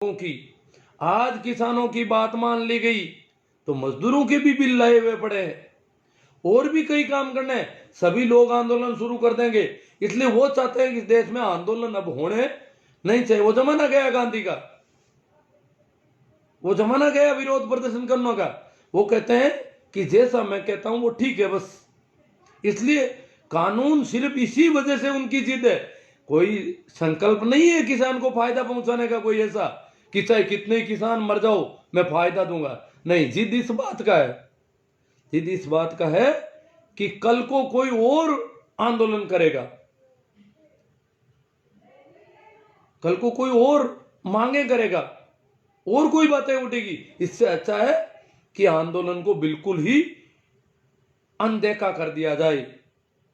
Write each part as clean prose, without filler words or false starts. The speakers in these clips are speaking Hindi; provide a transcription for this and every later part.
की। आज किसानों की बात मान ली गई तो मजदूरों के भी बिल लाए हुए पड़े हैं, और भी कई काम करने हैं। सभी लोग आंदोलन शुरू कर देंगे, इसलिए वो चाहते हैं कि देश में आंदोलन अब होने नहीं चाहिए। वो जमाना गया गांधी का, वो जमाना गया विरोध प्रदर्शन करने का। वो कहते हैं कि जैसा मैं कहता हूं वो ठीक है बस। इसलिए कानून सिर्फ इसी वजह से उनकी जिद है। कोई संकल्प नहीं है किसान को फायदा पहुंचाने का, कोई ऐसा कि चाहे कितने किसान मर जाओ मैं फायदा दूंगा, नहीं। जिद इस बात का है, जिद इस बात का है कि कल को कोई और आंदोलन करेगा, कल को कोई और मांगे करेगा, और कोई बातें उठेगी। इससे अच्छा है कि आंदोलन को बिल्कुल ही अनदेखा कर दिया जाए,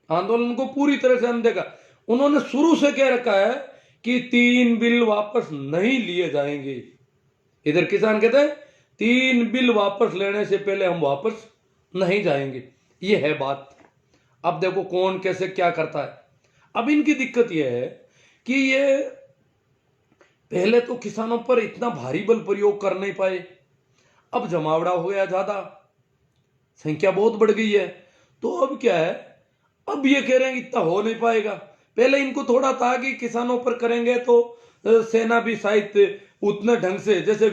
आंदोलन को पूरी तरह से अनदेखा। उन्होंने शुरू से कह रखा है कि 3 बिल वापस नहीं लिए जाएंगे। इधर किसान कहते हैं 3 बिल वापस लेने से पहले हम वापस नहीं जाएंगे, ये है बात। अब देखो कौन कैसे क्या करता है। अब इनकी दिक्कत यह है कि ये पहले तो किसानों पर इतना भारी बल प्रयोग कर नहीं पाए, अब जमावड़ा हो गया ज्यादा, संख्या बहुत बढ़ गई है। तो अब क्या है, अब ये कह रहे हैं इतना हो नहीं पाएगा। पहले इनको थोड़ा था कि किसानों पर करेंगे तो सेना भी शायद उतने ढंग से, जैसे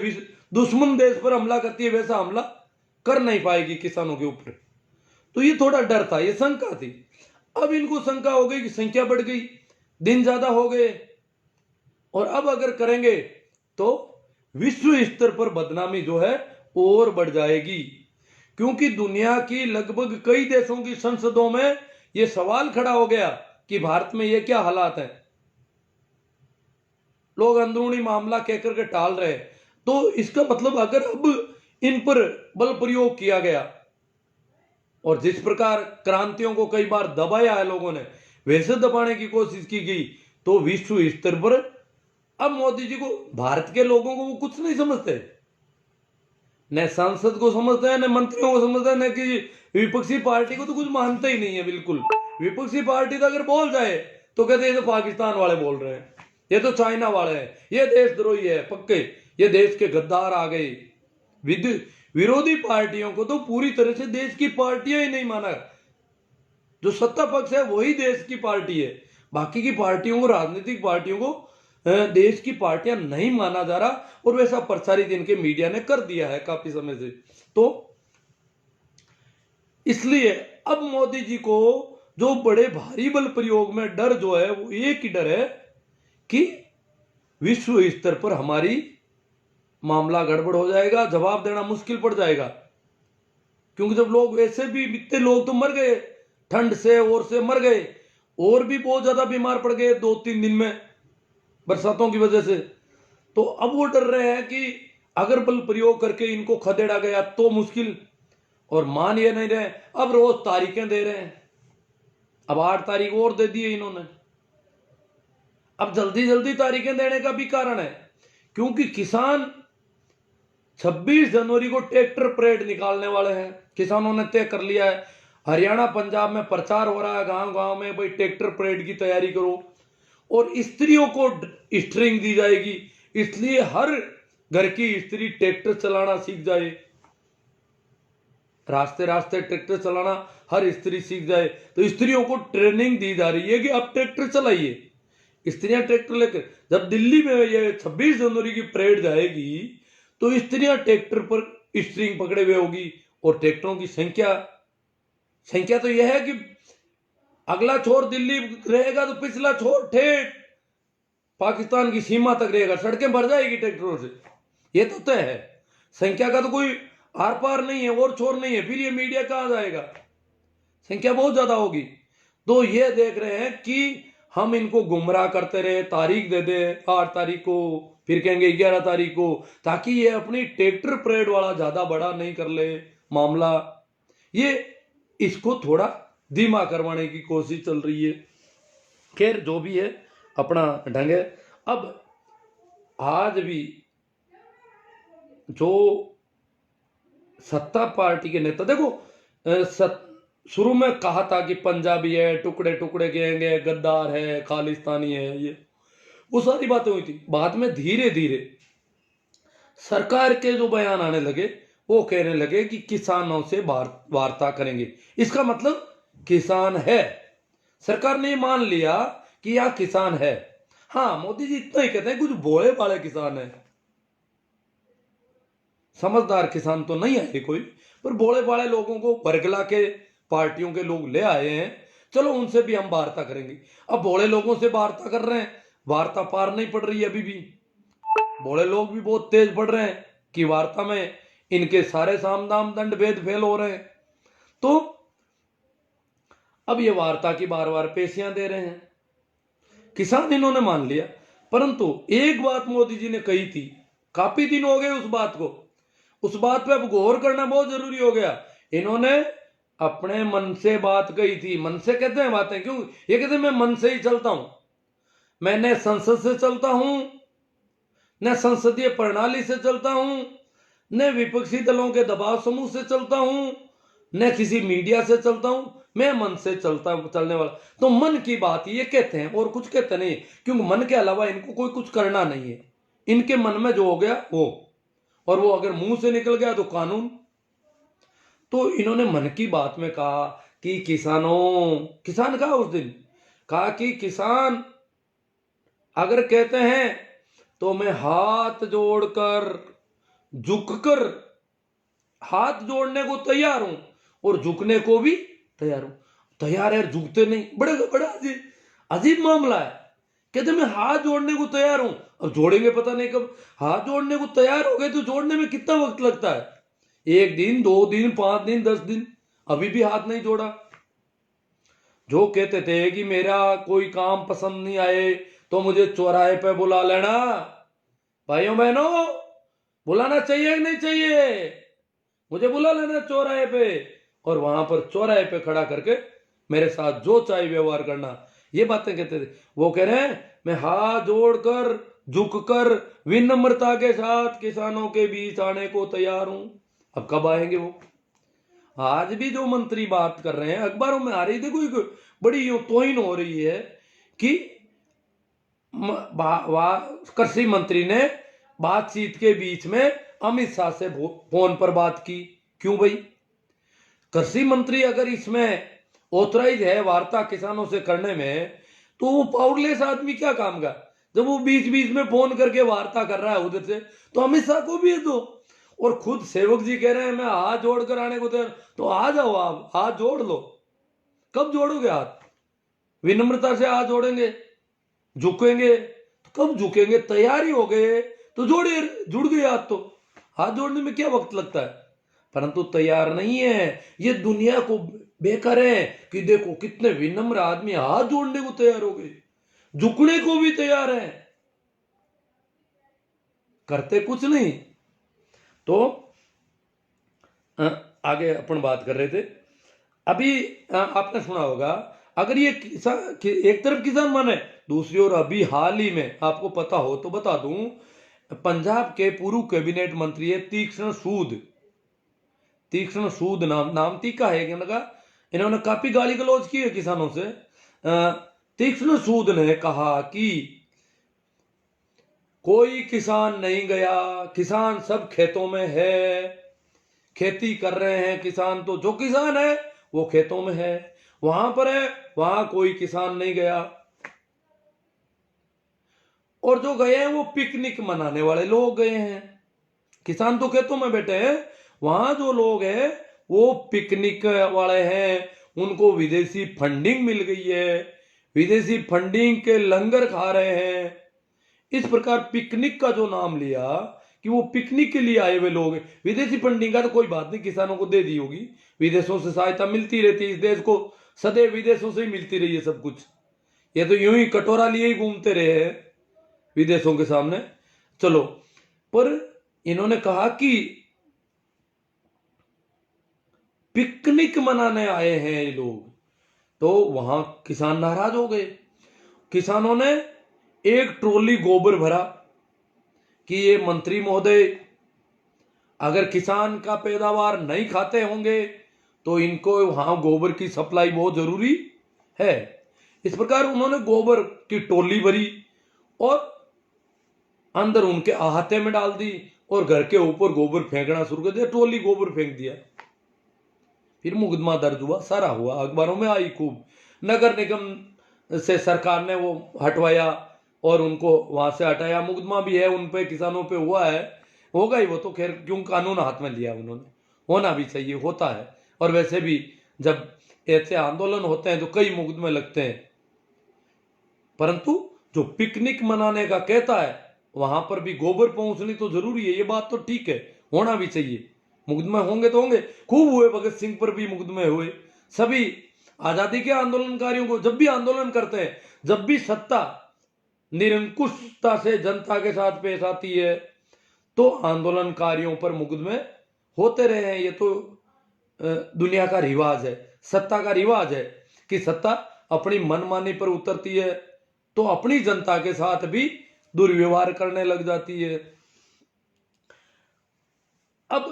दुश्मन देश पर हमला करती है वैसा हमला कर नहीं पाएगी किसानों के ऊपर। तो ये थोड़ा डर था, ये शंका थी। अब इनको शंका हो गई कि संख्या बढ़ गई, दिन ज्यादा हो गए, और अब अगर करेंगे तो विश्व स्तर पर बदनामी जो है और बढ़ जाएगी। क्योंकि दुनिया की लगभग कई देशों की संसदों में यह सवाल खड़ा हो गया कि भारत में ये क्या हालात है। लोग अंदरूनी मामला कहकर के टाल रहे। तो इसका मतलब अगर अब इन पर बल प्रयोग किया गया, और जिस प्रकार क्रांतियों को कई बार दबाया है लोगों ने, वैसे दबाने की कोशिश की गई, तो विश्व स्तर पर अब मोदी जी को, भारत के लोगों को वो कुछ नहीं समझते, न सांसद को समझते हैं, न मंत्रियों को समझते हैं, न कि विपक्षी पार्टी को तो कुछ मानते ही नहीं है बिल्कुल। विपक्षी पार्टी तो अगर बोल जाए तो कहते हैं ये तो पाकिस्तान वाले बोल रहे हैं, ये तो चाइना वाले हैं, ये देशद्रोही है पक्के, ये देश के गद्दार आ गए। विरोधी पार्टियों को तो पूरी तरह से देश की पार्टियां ही नहीं माना। जो सत्ता पक्ष है वही देश की पार्टी है, बाकी की पार्टियों को, राजनीतिक पार्टियों को देश की पार्टियां नहीं माना जा रहा, और वैसा प्रचारित इनके मीडिया ने कर दिया है काफी समय से। तो इसलिए अब मोदी जी को जो बड़े भारी बल प्रयोग में डर जो है वो एक ही डर है कि विश्व स्तर पर हमारी मामला गड़बड़ हो जाएगा, जवाब देना मुश्किल पड़ जाएगा। क्योंकि जब लोग, वैसे भी इतने लोग तो मर गए ठंड से और से मर गए, और भी बहुत ज्यादा बीमार पड़ गए 2-3 दिन में बरसातों की वजह से। तो अब वो डर रहे हैं कि अगर बल प्रयोग करके इनको खदेड़ा गया तो मुश्किल, और मान ये नहीं रहे। अब रोज तारीखें दे रहे हैं, अब 8 तारीख और दे दिए इन्होंने। अब जल्दी जल्दी तारीखें देने का भी कारण है क्योंकि किसान 26 जनवरी को ट्रैक्टर परेड निकालने वाले हैं। किसानों ने तय कर लिया है, हरियाणा पंजाब में प्रचार हो रहा है गांव गांव में, भाई ट्रैक्टर परेड की तैयारी करो। और स्त्रियों को स्ट्रिंग दी जाएगी, इसलिए हर घर की स्त्री ट्रैक्टर चलाना सीख जाए, रास्ते रास्ते ट्रैक्टर चलाना हर स्त्री सीख जाए। तो स्त्रियों को ट्रेनिंग दी जा रही है कि आप ट्रैक्टर चलाइए। स्त्रियां ट्रैक्टर लेकर, जब दिल्ली में ये 26 जनवरी की परेड जाएगी तो स्त्रियां ट्रैक्टर पर स्ट्रिंग पकड़े हुए होगी, और ट्रैक्टरों की संख्या तो यह है कि अगला छोर दिल्ली रहेगा तो पिछला छोर ठेठ पाकिस्तान की सीमा तक रहेगा, सड़कें भर जाएगी ट्रैक्टरों से। ये तो तय है, संख्या का तो कोई आर पार नहीं है और छोर नहीं है, फिर ये मीडिया कहां जाएगा, संख्या बहुत ज्यादा होगी। तो ये देख रहे हैं कि हम इनको गुमराह करते रहे, तारीख दे दे 8 तारीख को, फिर कहेंगे 11 तारीख को, ताकि ये अपनी ट्रैक्टर परेड वाला ज्यादा बड़ा नहीं कर ले मामला। ये इसको थोड़ा धीमा करवाने की कोशिश चल रही है। खैर जो भी है अपना ढंग है। अब आज भी जो सत्ता पार्टी के नेता, देखो शुरू में कहा था कि पंजाबी है, टुकड़े टुकड़े कहेंगे, गद्दार है, खालिस्तानी है, ये वो सारी बातें हुई थी। बाद में धीरे धीरे सरकार के जो बयान आने लगे वो कहने लगे कि किसानों से वार्ता करेंगे। इसका मतलब किसान है, सरकार ने मान लिया कि यह किसान है। हाँ, मोदी जी इतना ही कहते हैं कुछ भोले भाले किसान है, समझदार किसान तो नहीं है कोई, पर भोले भाले लोगों को बरगला के पार्टियों के लोग ले आए हैं, चलो उनसे भी हम वार्ता करेंगे। अब भोले लोगों से वार्ता कर रहे हैं, वार्ता पार नहीं पड़ रही है अभी भी। भोले लोग भी बहुत तेज पड़ रहे हैं कि वार्ता में इनके सारे साम दाम दंड भेद फेल हो रहे हैं। तो अब ये वार्ता की बार बार पेशियां दे रहे हैं, किसान इन्होंने मान लिया। परंतु एक बात मोदी जी ने कही थी, काफी दिन हो गए उस बात को, उस बात पे अब गौर करना बहुत जरूरी हो गया। इन्होंने अपने मन से बात कही थी। मन से कहते हैं बातें क्यों? ये कहते हैं मैं मन से ही चलता हूं, मैं न संसद से चलता हूं, न संसदीय प्रणाली से चलता हूं, न विपक्षी दलों के दबाव समूह से चलता हूं, न किसी मीडिया से चलता हूं, मैं मन से चलने वाला। तो मन की बात ये कहते हैं और कुछ कहते नहीं, क्योंकि मन के अलावा इनको कोई कुछ करना नहीं है। इनके मन में जो हो गया वो, और वो अगर मुंह से निकल गया तो कानून। तो इन्होंने मन की बात में कहा कि किसान कहा उस दिन, कहा कि किसान अगर कहते हैं तो मैं हाथ जोड़कर झुककर, हाथ जोड़ने को तैयार हूं और झुकने को भी तैयार हूं। तैयार है, झुकते नहीं, बड़ा अजीब मामला है। कहते मैं हाथ जोड़ने को तैयार हूं, अब जोड़ेंगे पता नहीं कब। हाथ जोड़ने को तैयार हो गए तो जोड़ने में कितना वक्त लगता है? 1 दिन, 2 दिन, 5 दिन, 10 दिन, अभी भी हाथ नहीं जोड़ा। जो कहते थे कि मेरा कोई काम पसंद नहीं आए तो मुझे चौराहे पे बुला लेना, भाइयों बहनों बुलाना चाहिए कि नहीं चाहिए? मुझे बुला लेना चौराहे पे और वहां पर चौराहे पे खड़ा करके मेरे साथ जो चाहे व्यवहार करना, ये बातें कहते थे। वो कह रहे हैं मैं हाथ जोड़कर झुककर विनम्रता के साथ किसानों के बीच आने को तैयार हूं। अब कब आएंगे वो? आज भी जो मंत्री बात कर रहे हैं, अखबारों में आ रही, देखो एक बड़ी तोहिन हो रही है कि कृषि मंत्री ने बातचीत के बीच में अमित शाह से फोन पर बात की। क्यों भाई? कृषि मंत्री अगर इसमें ऑथराइज है वार्ता किसानों से करने में, तो वो पावरलेस आदमी क्या काम का? जब वो बीच बीच में फोन करके वार्ता कर रहा है उधर से, तो अमित शाह को भी है दो। और खुद सेवक जी कह रहे हैं मैं हाथ जोड़ कर आने को तैयार, तो आ जाओ, आप हाथ जोड़ लो। कब जोड़ोगे हाथ? विनम्रता से हाथ जोड़ेंगे, झुकेंगे तो कब झुकेंगे? तैयार ही हो गए तो जोड़े, जुड़ गए हाथ। तो हाथ जोड़ने में क्या वक्त लगता है? परंतु तैयार नहीं है। ये दुनिया को बेकार है कि देखो कितने विनम्र आदमी हाथ जोड़ने को तैयार हो गए, झुकने को भी तैयार है, करते कुछ नहीं। तो आगे अपन बात कर रहे थे, अभी आपने सुना होगा, अगर ये एक तरफ किसान माने, दूसरी ओर अभी हाल ही में आपको पता हो तो बता दूं, पंजाब के पूर्व कैबिनेट मंत्री है तीक्ष्ण सूद नाम तीखा है इनका। इन्होंने काफी गाली गलौज की है किसानों से। तीक्ष्ण सूद ने कहा कि कोई किसान नहीं गया, किसान सब खेतों में है, खेती कर रहे हैं किसान, तो जो किसान है वो खेतों में है, वहां पर है, वहां कोई किसान नहीं गया। और जो गए हैं वो पिकनिक मनाने वाले लोग गए हैं, किसान तो खेतों में बैठे हैं। वहां जो लोग हैं वो पिकनिक वाले हैं, उनको विदेशी फंडिंग मिल गई है, विदेशी फंडिंग के लंगर खा रहे हैं। इस प्रकार पिकनिक का जो नाम लिया कि वो पिकनिक के लिए आए हुए लोग हैं। विदेशी फंडिंग का तो कोई बात नहीं, किसानों को दे दी होगी, विदेशों से सहायता मिलती रहती है, इस देश को सदैव विदेशों से ही मिलती रही है सब कुछ। ये तो यूं ही कटोरा लिए ही घूमते रहे हैं विदेशों के सामने। चलो, पर इन्होंने कहा कि पिकनिक मनाने आए हैं ये लोग, तो वहां किसान नाराज हो गए। किसानों ने एक ट्रॉली गोबर भरा कि ये मंत्री महोदय अगर किसान का पैदावार नहीं खाते होंगे तो इनको वहां गोबर की सप्लाई बहुत जरूरी है। इस प्रकार उन्होंने गोबर की टोली भरी और अंदर उनके अहाते में डाल दी। और घर के ऊपर गोबर फेंकना शुरू कर दिया, ट्रॉली गोबर फेंक दिया। फिर मुकदमा दर्ज हुआ, सारा हुआ, अखबारों में आई खूब। नगर निगम से सरकार ने वो हटवाया और उनको वहां से हटाया। मुकदमा भी है उन पे, किसानों पे हुआ है, होगा ही वो तो, खैर क्यों कानून हाथ में लिया उन्होंने, होना भी चाहिए, होता है। और वैसे भी जब ऐसे आंदोलन होते हैं तो कई मुकदमे लगते हैं, परंतु जो पिकनिक मनाने का कहता है वहां पर भी गोबर पहुंचनी तो जरूरी है, ये बात तो ठीक है, होना भी चाहिए। मुकदमे होंगे तो होंगे, खूब हुए, भगत सिंह पर भी मुकदमे हुए। सभी आजादी के आंदोलनकारियों को, जब भी आंदोलन करते हैं, जब भी सत्ता निरंकुशता से जनता के साथ पेश आती है तो आंदोलनकारियों पर मुकदमे होते रहे हैं। ये तो दुनिया का रिवाज है, सत्ता का रिवाज है कि सत्ता अपनी मनमानी पर उतरती है तो अपनी जनता के साथ भी दुर्व्यवहार करने लग जाती है। अब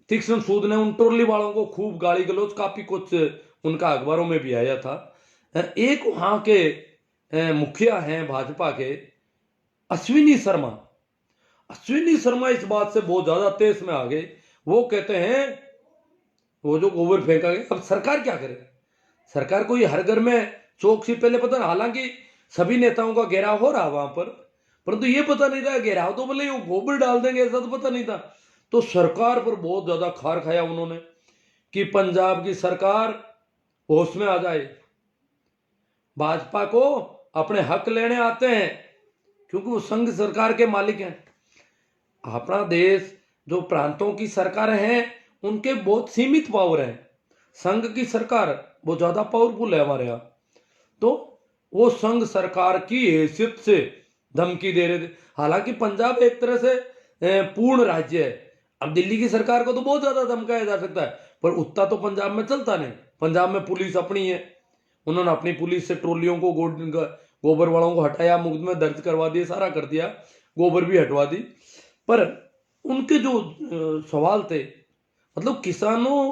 तीक्ष्ण सूद ने उन ट्रॉली वालों को खूब गाली गलौज, काफी कुछ उनका अखबारों में भी आया था। एक वहां के मुखिया हैं भाजपा के, अश्विनी शर्मा। अश्विनी शर्मा इस बात से बहुत ज्यादा तेज में आ गए। वो कहते हैं वो जो गोबर फेंका गया, अब सरकार क्या करे? सरकार को ये हर घर में चौकसी पहले पता ना, हालांकि सभी नेताओं का घेराव हो रहा वहां पर, परंतु ये पता नहीं था घेराव तो बोले वो गोबर डाल देंगे, ऐसा तो पता नहीं था। तो सरकार पर बहुत ज्यादा खार खाया उन्होंने कि पंजाब की सरकार होश में आ जाए, भाजपा को अपने हक लेने आते हैं क्योंकि वो संघ सरकार के मालिक हैं। अपना देश जो प्रांतों की सरकारें हैं उनके बहुत सीमित पावर है, संघ की सरकार बहुत ज्यादा पावरफुल है हमारे यहाँ। तो वो संघ सरकार की हैसियत से धमकी दे रहे थे। हालांकि पंजाब एक तरह से पूर्ण राज्य है, अब दिल्ली की सरकार को तो बहुत ज्यादा धमकाया जा सकता है, पर उतना तो पंजाब में चलता नहीं। पंजाब में पुलिस अपनी है, उन्होंने अपनी पुलिस से ट्रोलियों को गोबर वालों को हटाया, मुकदमे दर्ज करवा दिए, सारा कर दिया, गोबर भी हटवा दी। पर उनके जो सवाल थे, मतलब किसानों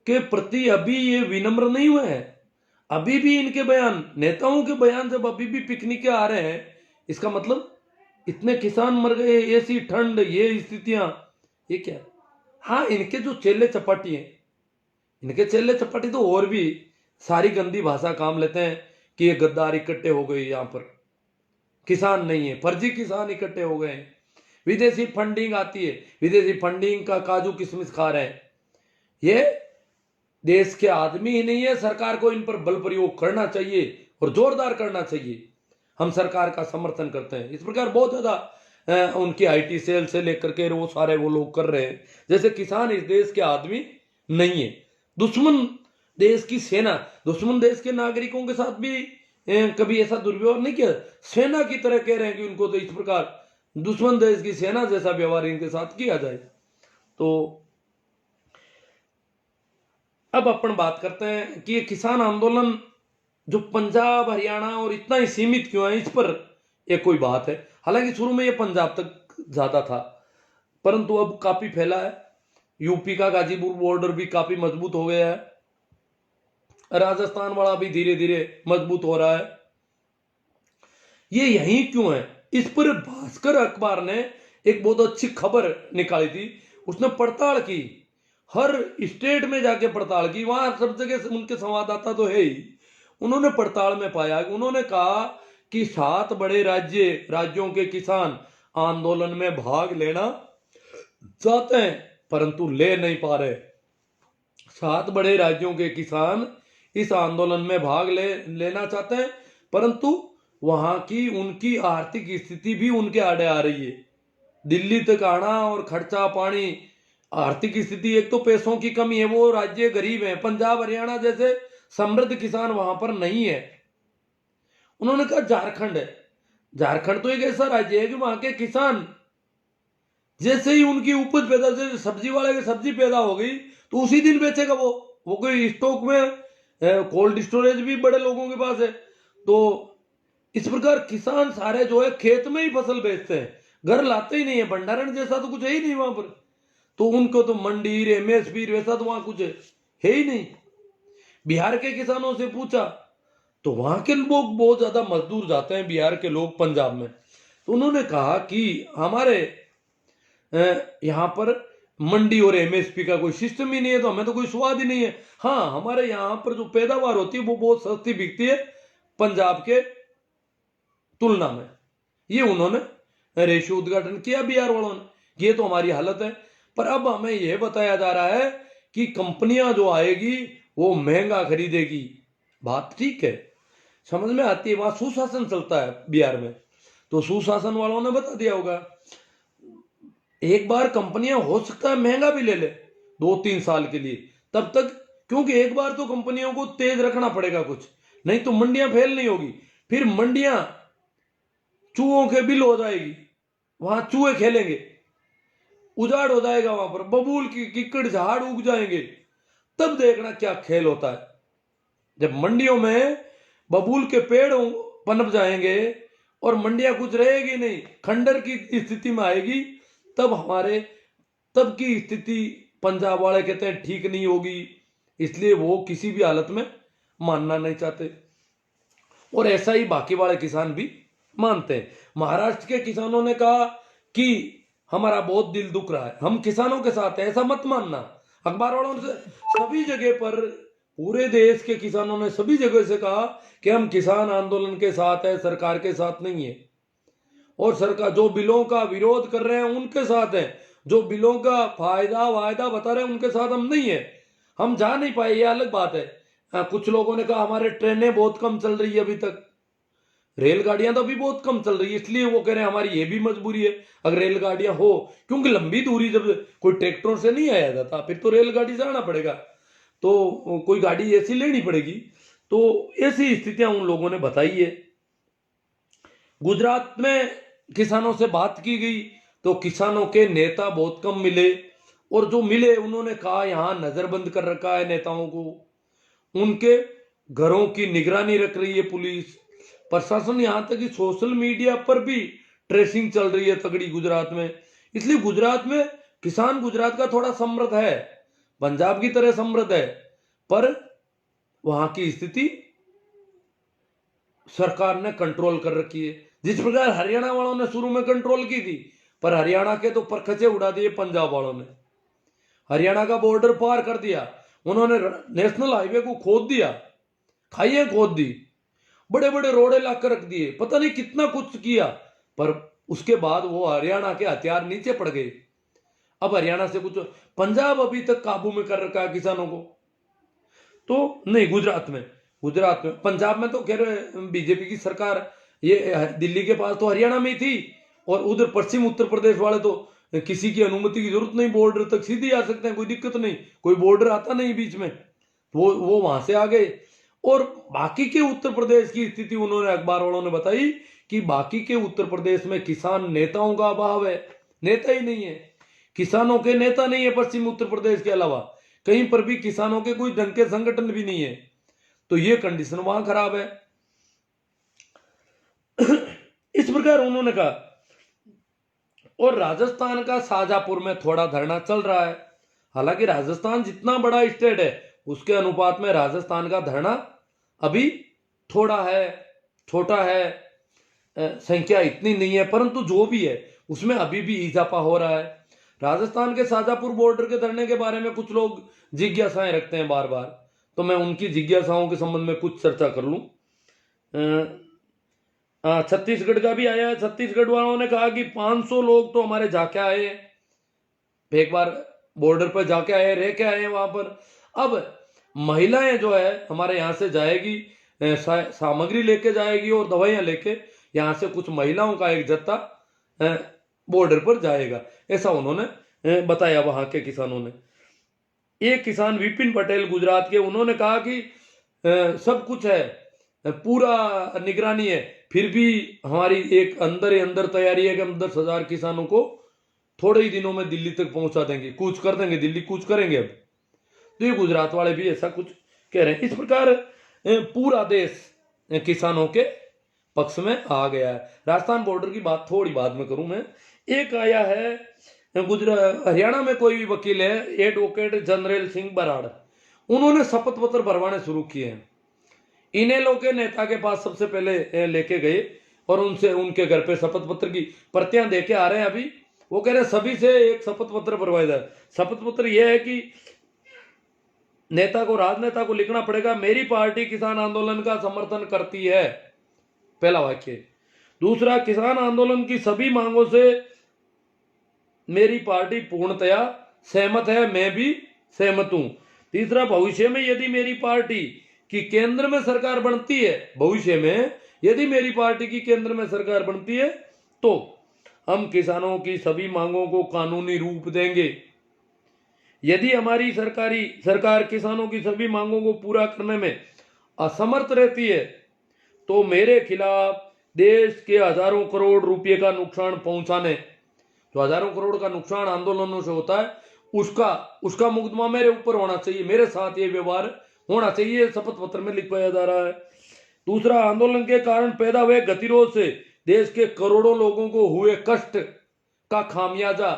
के प्रति अभी ये विनम्र नहीं हुए हैं। अभी भी इनके बयान, नेताओं के बयान जब अभी भी पिकनिक के आ रहे हैं, इसका मतलब इतने किसान मर गए, ऐसी ठंड, ये स्थितियां, ये क्या? हाँ, इनके जो चेले चपाटी हैं, इनके चेले चपाटी तो और भी सारी गंदी भाषा काम लेते हैं कि ये गद्दार इकट्ठे हो गए, यहाँ पर किसान नहीं है, फर्जी किसान इकट्ठे हो गए हैं, विदेशी फंडिंग आती है, विदेशी फंडिंग का काजू किशमिश खा रहे हैं। ये देश के आदमी ही नहीं है, सरकार को इन पर बल प्रयोग करना चाहिए और जोरदार करना चाहिए। हम सरकार का समर्थन करते हैं। इस प्रकार बहुत ज्यादा उनकी आईटी सेल से लेकर के वो सारे वो लोग कर रहे हैं जैसे किसान इस देश के आदमी नहीं है। दुश्मन देश की सेना, दुश्मन देश के नागरिकों के साथ भी कभी ऐसा दुर्व्यवहार नहीं किया, सेना की तरह कह रहे हैं कि उनको तो इस प्रकार दुश्मन देश की सेना जैसा व्यवहार इनके साथ किया जाए। तो अब अपन बात करते हैं कि ये किसान आंदोलन जो पंजाब हरियाणा और इतना ही सीमित क्यों है, इस पर एक कोई बात है। हालांकि शुरू में ये पंजाब तक ज्यादा था, परंतु अब काफी फैला है। यूपी का गाजीपुर बॉर्डर भी काफी मजबूत हो गया है, राजस्थान वाला भी धीरे धीरे मजबूत हो रहा है। ये यही क्यों है, इस पर भास्कर अखबार ने एक बहुत अच्छी खबर निकाली थी। उसने पड़ताल की, हर स्टेट में जाके पड़ताल की, वहां सब जगह उनके संवाददाता तो है ही। उन्होंने पड़ताल में पाया, उन्होंने कहा कि 7 बड़े राज्यों के किसान आंदोलन में भाग लेना चाहते हैं परंतु ले नहीं पा रहे। 7 बड़े राज्यों के किसान इस आंदोलन में भाग लेना चाहते हैं परंतु वहां की उनकी आर्थिक स्थिति भी उनके आड़े आ रही है। दिल्ली तक आना और खर्चा पानी, आर्थिक स्थिति, एक तो पैसों की कमी है, वो राज्य गरीब है, पंजाब हरियाणा जैसे समृद्ध किसान वहां पर नहीं है। उन्होंने कहा झारखंड है, झारखंड तो एक ऐसा राज्य है कि वहां के किसान जैसे ही उनकी उपज पैदा, जैसे सब्जी वाले की सब्जी पैदा हो गई तो उसी दिन बेचेगा वो कोई स्टॉक में, कोल्ड स्टोरेज भी बड़े लोगों के पास है। तो इस प्रकार किसान सारे जो है खेत में ही फसल बेचते हैं, घर लाते ही नहीं है, भंडारण जैसा तो कुछ है ही नहीं वहां पर। तो उनको तो मंडी एमएसपी वैसा तो वहां कुछ है ही नहीं। बिहार के किसानों से पूछा तो वहां के लोग बहुत ज्यादा मजदूर जाते हैं बिहार के लोग पंजाब में। तो उन्होंने कहा कि हमारे यहाँ पर मंडी और एमएसपी का कोई सिस्टम ही नहीं है, तो हमें तो कोई स्वाद ही नहीं है। हाँ, हमारे यहाँ पर जो पैदावार होती है वो बहुत सस्ती बिकती है पंजाब के तुलना में। ये उन्होंने रेशियो उद्घाटन किया बिहार वालों ने। ये तो हमारी हालत है। पर अब हमें यह बताया जा रहा है कि कंपनियां जो आएगी वो महंगा खरीदेगी। बात ठीक है, समझ में आती है, वहां सुशासन चलता है बिहार में, तो सुशासन वालों ने बता दिया होगा। एक बार कंपनियां हो सकता है महंगा भी ले ले 2-3 साल के लिए, तब तक, क्योंकि एक बार तो कंपनियों को तेज रखना पड़ेगा कुछ, नहीं तो मंडियां फेल नहीं होगी। फिर मंडियां चूहों के बिल हो जाएगी, वहां चूहे खेलेंगे, उजाड़ हो जाएगा, वहां पर बबूल की किक्कड़ झाड़ उग जाएंगे। तब देखना क्या खेल होता है। जब मंडियों में बबूल के पेड़ पनप जाएंगे और मंडियां कुछ रहेगी नहीं, खंडर की स्थिति में आएगी, तब की स्थिति पंजाब वाले कहते हैं ठीक नहीं होगी। इसलिए वो किसी भी हालत में मानना नहीं चाहते, और ऐसा ही बाकी वाले किसान भी मानते हैं। महाराष्ट्र के किसानों ने कहा कि हमारा बहुत दिल दुख रहा है, हम किसानों के साथ हैं, ऐसा मत मानना। अखबार वालों ने सभी जगह पर, पूरे देश के किसानों ने सभी जगह से कहा कि हम किसान आंदोलन के साथ है, सरकार के साथ नहीं है। और सरकार जो बिलों का विरोध कर रहे हैं उनके साथ है, जो बिलों का फायदा वायदा बता रहे हैं उनके साथ हम नहीं है। हम जा नहीं पाए, ये अलग बात है। कुछ लोगों ने कहा हमारे ट्रेनें बहुत कम चल रही है, अभी तक रेलगाड़ियां तो अभी बहुत कम चल रही है, इसलिए वो कह रहे हैं हमारी ये भी मजबूरी है अगर रेलगाड़ियां हो, क्योंकि लंबी दूरी जब कोई ट्रैक्टरों से नहीं आया जाता, फिर तो रेलगाड़ी जाना पड़ेगा, तो कोई गाड़ी ऐसी लेनी पड़ेगी। तो ऐसी स्थितियां उन लोगों ने बताई है। गुजरात में किसानों से बात की गई तो किसानों के नेता बहुत कम मिले, और जो मिले उन्होंने कहा यहां नजरबंद कर रखा है नेताओं को, उनके घरों की निगरानी रख रही है पुलिस प्रशासन, यहां तक कि सोशल मीडिया पर भी ट्रेसिंग चल रही है तगड़ी गुजरात में। इसलिए गुजरात में किसान, गुजरात का थोड़ा समृद्ध है, पंजाब की तरह समृद्ध है, पर वहां की स्थिति सरकार ने कंट्रोल कर रखी है। जिस प्रकार हरियाणा वालों ने शुरू में कंट्रोल की थी, पर हरियाणा के तो परखचे उड़ा दिए पंजाब वालों ने। हरियाणा का बॉर्डर पार कर दिया उन्होंने, नेशनल हाईवे को खोद दिया, खाइयां खोद दी, बड़े बड़े रोड़े लाकर रख दिए, पता नहीं कितना कुछ किया, पर उसके बाद वो हरियाणा के हथियार नीचे पड़ गए। अब हरियाणा से कुछ, पंजाब अभी तक काबू में कर रखा है किसानों को, तो नहीं गुजरात में, पंजाब में तो खैर बीजेपी की सरकार, ये दिल्ली के पास तो हरियाणा में ही थी, और उधर पश्चिम उत्तर प्रदेश वाले तो किसी की अनुमति की जरूरत नहीं, बॉर्डर तक सीधे आ सकते हैं, कोई दिक्कत नहीं, कोई बॉर्डर आता नहीं बीच में, वो वहां से आ गए। और बाकी के उत्तर प्रदेश की स्थिति उन्होंने, अखबार वालों ने बताई कि बाकी के उत्तर प्रदेश में किसान नेताओं का अभाव है, नेता ही नहीं है, किसानों के नेता नहीं है पश्चिम उत्तर प्रदेश के अलावा, कहीं पर भी किसानों के कोई ढंग के संगठन भी नहीं है, तो ये कंडीशन वहां खराब है। इस प्रकार उन्होंने कहा। और राजस्थान का शाजापुर में थोड़ा धरना चल रहा है, हालांकि राजस्थान जितना बड़ा स्टेट है उसके अनुपात में राजस्थान का धरना अभी थोड़ा है, छोटा है, संख्या इतनी नहीं है, परंतु जो भी है उसमें अभी भी इजाफा हो रहा है। राजस्थान के शाजापुर बॉर्डर के धरने के बारे में कुछ लोग जिज्ञासाएं रखते हैं बार बार, तो मैं उनकी जिज्ञासाओं के संबंध में कुछ चर्चा कर लूं। छत्तीसगढ़ का भी आया है। छत्तीसगढ़ वालों ने कहा कि 500 लोग तो हमारे जाके आए, एक बार बॉर्डर पर जाके आए, रह के आए वहां पर। अब महिलाएं जो है हमारे यहाँ से जाएगी, सामग्री लेके जाएगी और दवाइयां लेके, यहाँ से कुछ महिलाओं का एक जत्था बॉर्डर पर जाएगा, ऐसा उन्होंने बताया वहां के किसानों ने। एक किसान विपिन पटेल गुजरात के, उन्होंने कहा कि सब कुछ है, पूरा निगरानी है, फिर भी हमारी एक अंदर तैयारी है कि हम 10,000 किसानों को थोड़े ही दिनों में दिल्ली तक पहुंचा देंगे, कूच कर देंगे, दिल्ली कूच करेंगे। अब तो ये गुजरात वाले भी ऐसा कुछ कह रहे हैं। इस प्रकार पूरा देश किसानों के पक्ष में आ गया है। राजस्थान बॉर्डर की बात थोड़ी बाद में करूं मैं। एक आया है हरियाणा में, कोई वकील है एडवोकेट जनरल सिंह बराड़, उन्होंने शपथ पत्र भरवाने शुरू किए हैं। इनेलो के नेता के पास सबसे पहले लेके गए और उनसे उनके घर पे शपथ पत्र की प्रतियां देके आ रहे हैं अभी, वो कह रहे सभी से एक शपथ पत्र भरवाया जाए। शपथ पत्र यह है कि नेता को, राजनेता को लिखना पड़ेगा मेरी पार्टी किसान आंदोलन का समर्थन करती है, पहला वाक्य। दूसरा, किसान आंदोलन की सभी मांगों से मेरी पार्टी पूर्णतया सहमत है, मैं भी सहमत हूं। तीसरा, भविष्य में यदि मेरी पार्टी की केंद्र में सरकार बनती है, भविष्य में यदि मेरी पार्टी की केंद्र में सरकार बनती है तो हम किसानों की सभी मांगों को कानूनी रूप देंगे। यदि हमारी सरकार किसानों की सभी मांगों को पूरा करने में असमर्थ रहती है तो मेरे खिलाफ देश के हजारों करोड़ रुपए का नुकसान पहुंचाने, जो हजारों करोड़ का नुकसान आंदोलनों से होता है, उसका मुकदमा मेरे ऊपर होना चाहिए, मेरे साथ ये व्यवहार होना चाहिए, शपथ पत्र में लिखवाया जा रहा है। दूसरा, आंदोलन के कारण पैदा हुए गतिरोध से देश के करोड़ों लोगों को हुए कष्ट का खामियाजा,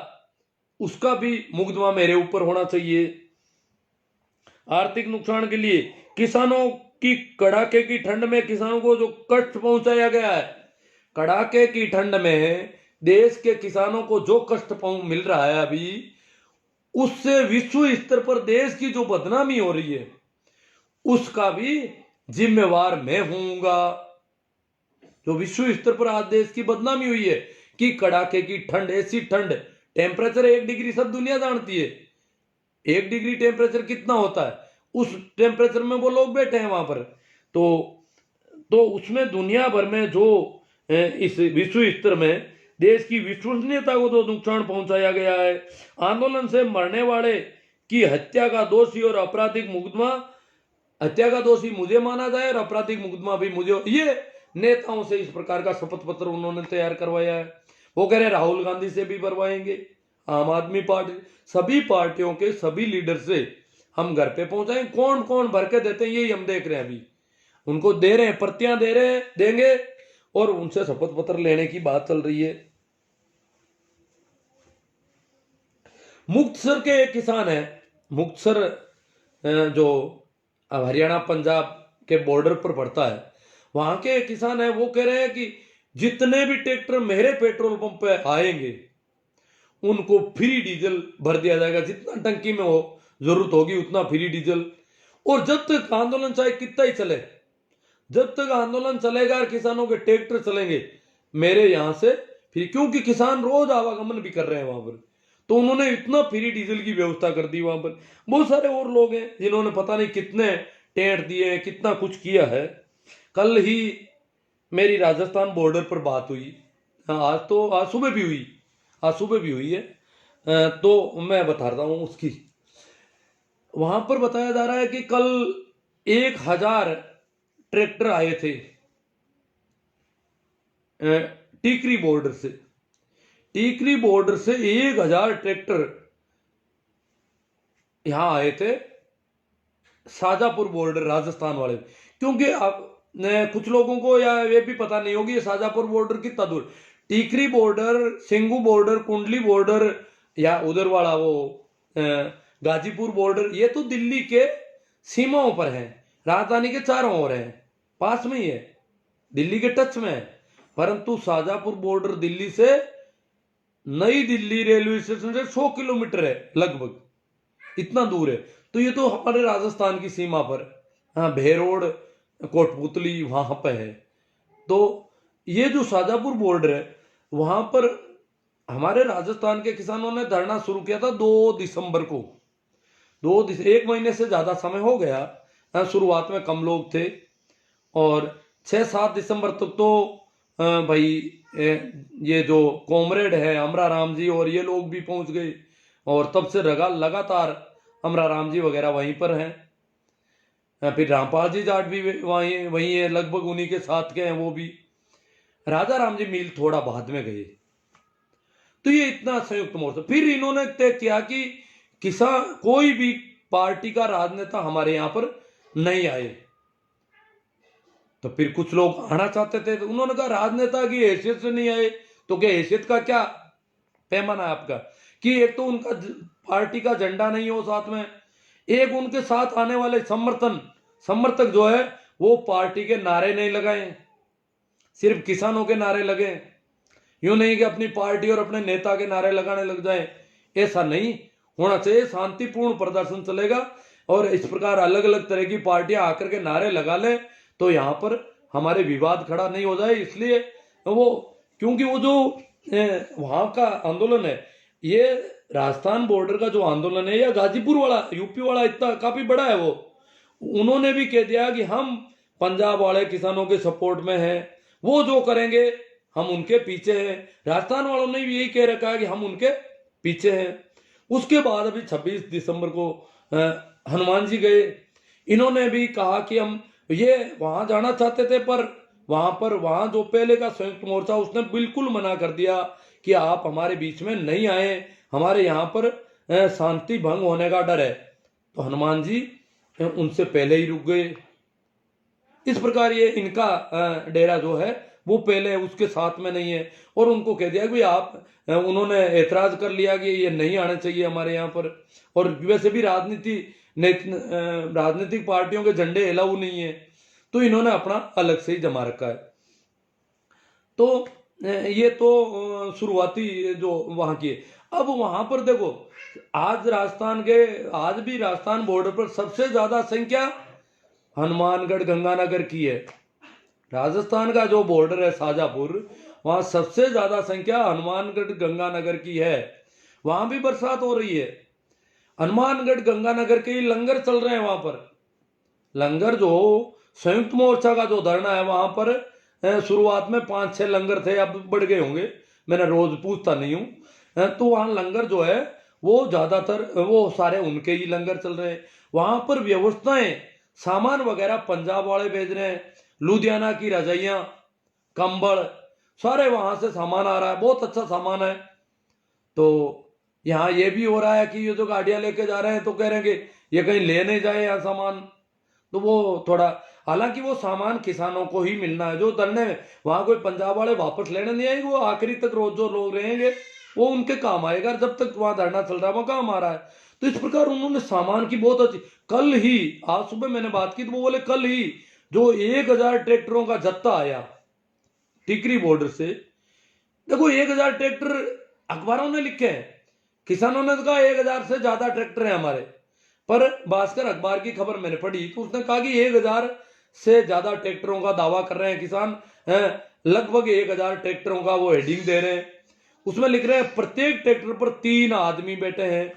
उसका भी मुकदमा मेरे ऊपर होना चाहिए। आर्थिक नुकसान के लिए किसानों की कड़ाके की ठंड में किसानों को जो कष्ट पहुंचाया गया है, कड़ाके की ठंड में देश के किसानों को जो कष्ट मिल रहा है अभी, उससे विश्व स्तर पर देश की जो बदनामी हो रही है उसका भी जिम्मेवार मैं होऊंगा। जो विश्व स्तर पर आज देश की बदनामी हुई है कि कड़ाके की ठंड, ऐसी ठंड, टेम्परेचर 1 डिग्री सब दुनिया जानती है, 1 डिग्री टेम्परेचर कितना होता है, उस टेम्परेचर में वो लोग बैठे हैं वहां पर, तो उसमें दुनिया भर में जो इस विश्व स्तर में देश की विश्वसनीयता को जो नुकसान पहुंचाया गया है, आंदोलन से मरने वाले की हत्या का दोषी और आपराधिक मुकदमा, हत्या का दोषी मुझे माना जाए और आपराधिक मुकदमा भी मुझे, ये नेताओं से इस प्रकार का शपथ पत्र उन्होंने तैयार करवाया है। वो कह रहे राहुल गांधी से भी भरवाएंगे, आम आदमी पार्टी, सभी पार्टियों के सभी लीडर से हम घर पे पहुंचाएं। कौन कौन भर के देते हैं यही हम देख रहे हैं, अभी उनको दे रहे हैं, प्रतियां दे रहे हैं, देंगे, और उनसे शपथ पत्र लेने की बात चल रही है। मुक्तसर के एक किसान है, मुक्तसर जो हरियाणा पंजाब के बॉर्डर पर पड़ता है, वहां के किसान है, वो कह रहे हैं कि जितने भी ट्रैक्टर मेरे पेट्रोल पंप पे आएंगे उनको फ्री डीजल भर दिया जाएगा, जितना टंकी में हो जरूरत होगी उतना फ्री डीजल। और जब तक आंदोलन चाहे कितना ही चले, जब तक आंदोलन चलेगा और किसानों के ट्रैक्टर चलेंगे मेरे यहां से फिर, क्योंकि किसान रोज आवागमन भी कर रहे हैं वहां पर, तो उन्होंने इतना फ्री डीजल की व्यवस्था कर दी वहां पर। बहुत सारे और लोग हैं जिन्होंने पता नहीं कितने टेंट दिए हैं, कितना कुछ किया है। कल ही मेरी राजस्थान बॉर्डर पर बात हुई, आज सुबह भी हुई है, तो मैं बता रहा हूं उसकी। वहां पर बताया जा रहा है कि कल 1000 ट्रैक्टर आए थे टीकरी बॉर्डर से, टीकरी बॉर्डर से 1000 ट्रैक्टर यहां आए थे शाजापुर बॉर्डर राजस्थान वाले। क्योंकि अब कुछ लोगों को या ये भी पता नहीं होगी ये शाजापुर बॉर्डर कितना दूर, टीकरी बॉर्डर, सिंगू बॉर्डर, कुंडली बॉर्डर, या उधर वाला वो गाजीपुर बॉर्डर, ये तो दिल्ली के सीमाओं पर है, राजधानी के चारों ओर है, पास में ही है, दिल्ली के टच में है। परंतु शाजापुर बॉर्डर दिल्ली से, नई दिल्ली रेलवे स्टेशन से 100 किलोमीटर है लगभग, इतना दूर है। तो ये तो हमारे राजस्थान की सीमा पर, हाँ, भेरोड, कोटपुतली वहां पे है। तो ये जो शाजापुर बॉर्डर है वहां पर हमारे राजस्थान के किसानों ने धरना शुरू किया था 2 दिसंबर को। 1 महीने से ज्यादा समय हो गया। शुरुआत में कम लोग थे और 6-7 दिसंबर तक तो भाई ये जो कॉमरेड है अमरा राम जी और ये लोग भी पहुंच गए, और तब से लगातार अमरा राम जी वगैरह वहीं पर हैं। फिर रामपाल जी जाट भी वहीं है, लगभग उन्हीं के साथ के हैं वो भी। राजा राम जी मील थोड़ा बाद में गए। तो ये इतना संयुक्त मोर्चा। फिर इन्होंने तय किया कि किसान, कोई भी पार्टी का राजनेता हमारे यहां पर नहीं आए। तो फिर कुछ लोग आना चाहते थे, तो उन्होंने कहा राजनेता की हैसियत से नहीं आए तो क्या हैसियत का क्या पैमाना है आपका, कि एक तो उनका पार्टी का झंडा नहीं हो साथ में, एक उनके साथ आने वाले समर्थक जो है वो पार्टी के नारे नहीं लगाए, सिर्फ किसानों के नारे लगे। यूं नहीं कि अपनी पार्टी और अपने नेता के नारे लगाने लग जाएं, ऐसा नहीं होना चाहिए। शांतिपूर्ण प्रदर्शन चलेगा और इस प्रकार अलग अलग तरह की पार्टियां आकर के नारे लगा ले तो यहाँ पर हमारे विवाद खड़ा नहीं हो जाए। इसलिए वो, क्योंकि वो जो वहां का आंदोलन है, ये राजस्थान बॉर्डर का जो आंदोलन है या गाजीपुर वाला, यूपी वाला, इतना काफी बड़ा है वो, उन्होंने भी कह दिया कि हम पंजाब वाले किसानों के सपोर्ट में हैं, वो जो करेंगे हम उनके पीछे हैं। राजस्थान वालों ने भी यही कह रखा है कि हम उनके पीछे हैं। उसके बाद अभी 26 दिसंबर को हनुमान जी गए, इन्होंने भी कहा कि हम ये वहां जाना चाहते थे, पर वहां जो पहले का संयुक्त मोर्चा उसने बिल्कुल मना कर दिया कि आप हमारे बीच में नहीं आए, हमारे यहाँ पर शांति भंग होने का डर है। तो हनुमान जी उनसे पहले ही रुक गए। इस प्रकार ये इनका डेरा जो है वो पहले उसके साथ में नहीं है और उनको कह दिया कि आप, उन्होंने ऐतराज कर लिया कि ये नहीं आने चाहिए हमारे यहाँ पर। और वैसे भी राजनीतिक पार्टियों के झंडे अलाउ नहीं है, तो इन्होंने अपना अलग से ही जमा रखा है। तो ये तो शुरुआती जो वहां की है। अब वहां पर देखो, आज भी राजस्थान बॉर्डर पर सबसे ज्यादा संख्या हनुमानगढ़ गंगानगर की है। राजस्थान का जो बॉर्डर है शाजापुर, वहां सबसे ज्यादा संख्या हनुमानगढ़ गंगानगर की है। वहां भी बरसात हो रही है। हनुमानगढ़ गंगानगर के ही लंगर चल रहे हैं वहां पर। लंगर जो संयुक्त मोर्चा का जो धरना है वहां पर शुरुआत में 5-6 लंगर थे, अब बढ़ गए होंगे, मैंने रोज पूछता नहीं हूं। तो वहां लंगर जो है वो ज्यादातर वो सारे उनके ही लंगर चल रहे हैं। वहां पर व्यवस्थाएं, सामान वगैरह पंजाब वाले भेज रहे हैं, लुधियाना की रजाइयां, कंबल, सारे वहां से सामान आ रहा है, बहुत अच्छा सामान है। तो यहाँ ये भी हो रहा है कि ये जो गाड़ियां लेके जा रहे हैं तो कह रहे हैं कि ये कहीं ले नहीं जाए यहाँ सामान। तो वो थोड़ा, हालांकि वो सामान किसानों को ही मिलना है जो धरने में, वहां कोई पंजाब वाले वापस लेने नहीं आएंगे, वो आखिरी तक रोज जो लोग रहेंगे वो उनके काम आएगा। जब तक वहां धरना चल रहा है वो काम आ रहा है। तो इस प्रकार उन्होंने सामान की बहुत अच्छी, कल ही, आज सुबह मैंने बात की तो वो बोले कल ही जो 1000 ट्रैक्टरों का जत्था आया टिकरी बॉर्डर से। देखो 1000 ट्रैक्टर अखबारों ने लिखे हैं, किसानों ने तो कहा 1000 से ज्यादा ट्रैक्टर हैं हमारे, पर भास्कर अखबार की खबर मैंने पढ़ी तो उसने कहा कि 1000 से ज्यादा ट्रैक्टरों का दावा कर रहे हैं किसान। लगभग 1000 ट्रैक्टरों का वो हेडिंग दे रहे हैं, उसमें लिख रहे हैं प्रत्येक ट्रैक्टर पर 3 आदमी बैठे हैं।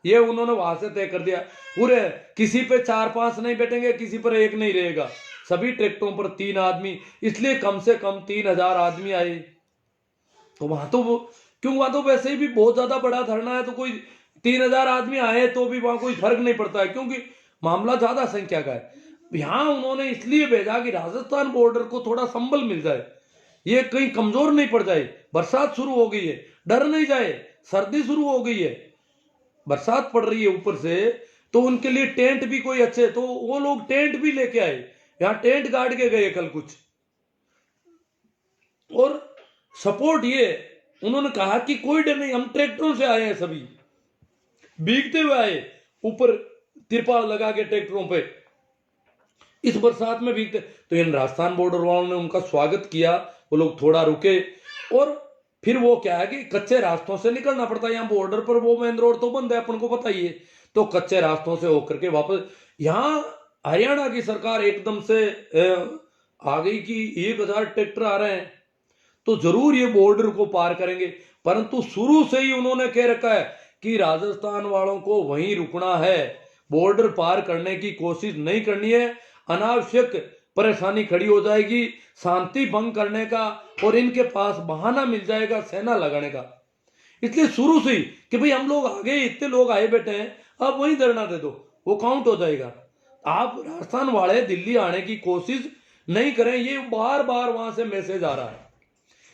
ये उन्होंने वहां से तय कर दिया, पूरे किसी पे 4-5 नहीं बैठेंगे, किसी पर एक नहीं रहेगा, सभी ट्रैक्टरों पर 3 आदमी, इसलिए कम से कम 3000 आदमी आए। तो वहां तो क्यों, वहां तो वैसे ही भी बहुत ज्यादा बड़ा धरना है, तो कोई 3000 आदमी आए तो भी वहां कोई फर्क नहीं पड़ता है, क्योंकि मामला ज्यादा संख्या का है। यहां उन्होंने इसलिए भेजा कि राजस्थान बॉर्डर को थोड़ा संबल मिल जाए, ये कहीं कमजोर नहीं पड़ जाए। बरसात शुरू हो गई है, डर नहीं जाए, सर्दी शुरू हो गई है, बरसात पड़ रही है ऊपर से, तो उनके लिए टेंट भी कोई अच्छे, तो वो लोग टेंट भी लेके आए, यहाँ टेंट गाड़ के गए कल कुछ। और सपोर्ट ये उन्होंने कहा कि कोई डर नहीं, हम ट्रैक्टरों से आए हैं, सभी भीगते हुए आए, ऊपर तिरपाल लगा के ट्रैक्टरों पे, इस बरसात में भीगते। तो इन राजस्थान बॉर्डर वालों ने उनका स्वागत किया, वो लोग थोड़ा रुके। और फिर वो क्या है कि कच्चे रास्तों से निकलना पड़ता है, यहाँ बॉर्डर पर वो मेन रोड तो बंद है, अपन को पता ही है, तो कच्चे रास्तों से होकर के वापस। यहाँ हरियाणा की सरकार एकदम से आ गई कि 1000 ट्रैक्टर आ रहे हैं तो जरूर ये बॉर्डर को पार करेंगे, परंतु शुरू से ही उन्होंने कह रखा है कि राजस्थान वालों को वहीं रुकना है, बॉर्डर पार करने की कोशिश नहीं करनी है, अनावश्यक परेशानी खड़ी हो जाएगी शांति भंग करने का, और इनके पास बहाना मिल जाएगा सेना लगाने का। इसलिए शुरू से ही कि भाई हम लोग आगे, इतने लोग आए बैठे हैं, अब वहीं धरना दे दो, वो काउंट हो जाएगा। आप राजस्थान वाले दिल्ली आने की कोशिश नहीं करें, ये बार बार वहां से मैसेज आ रहा है।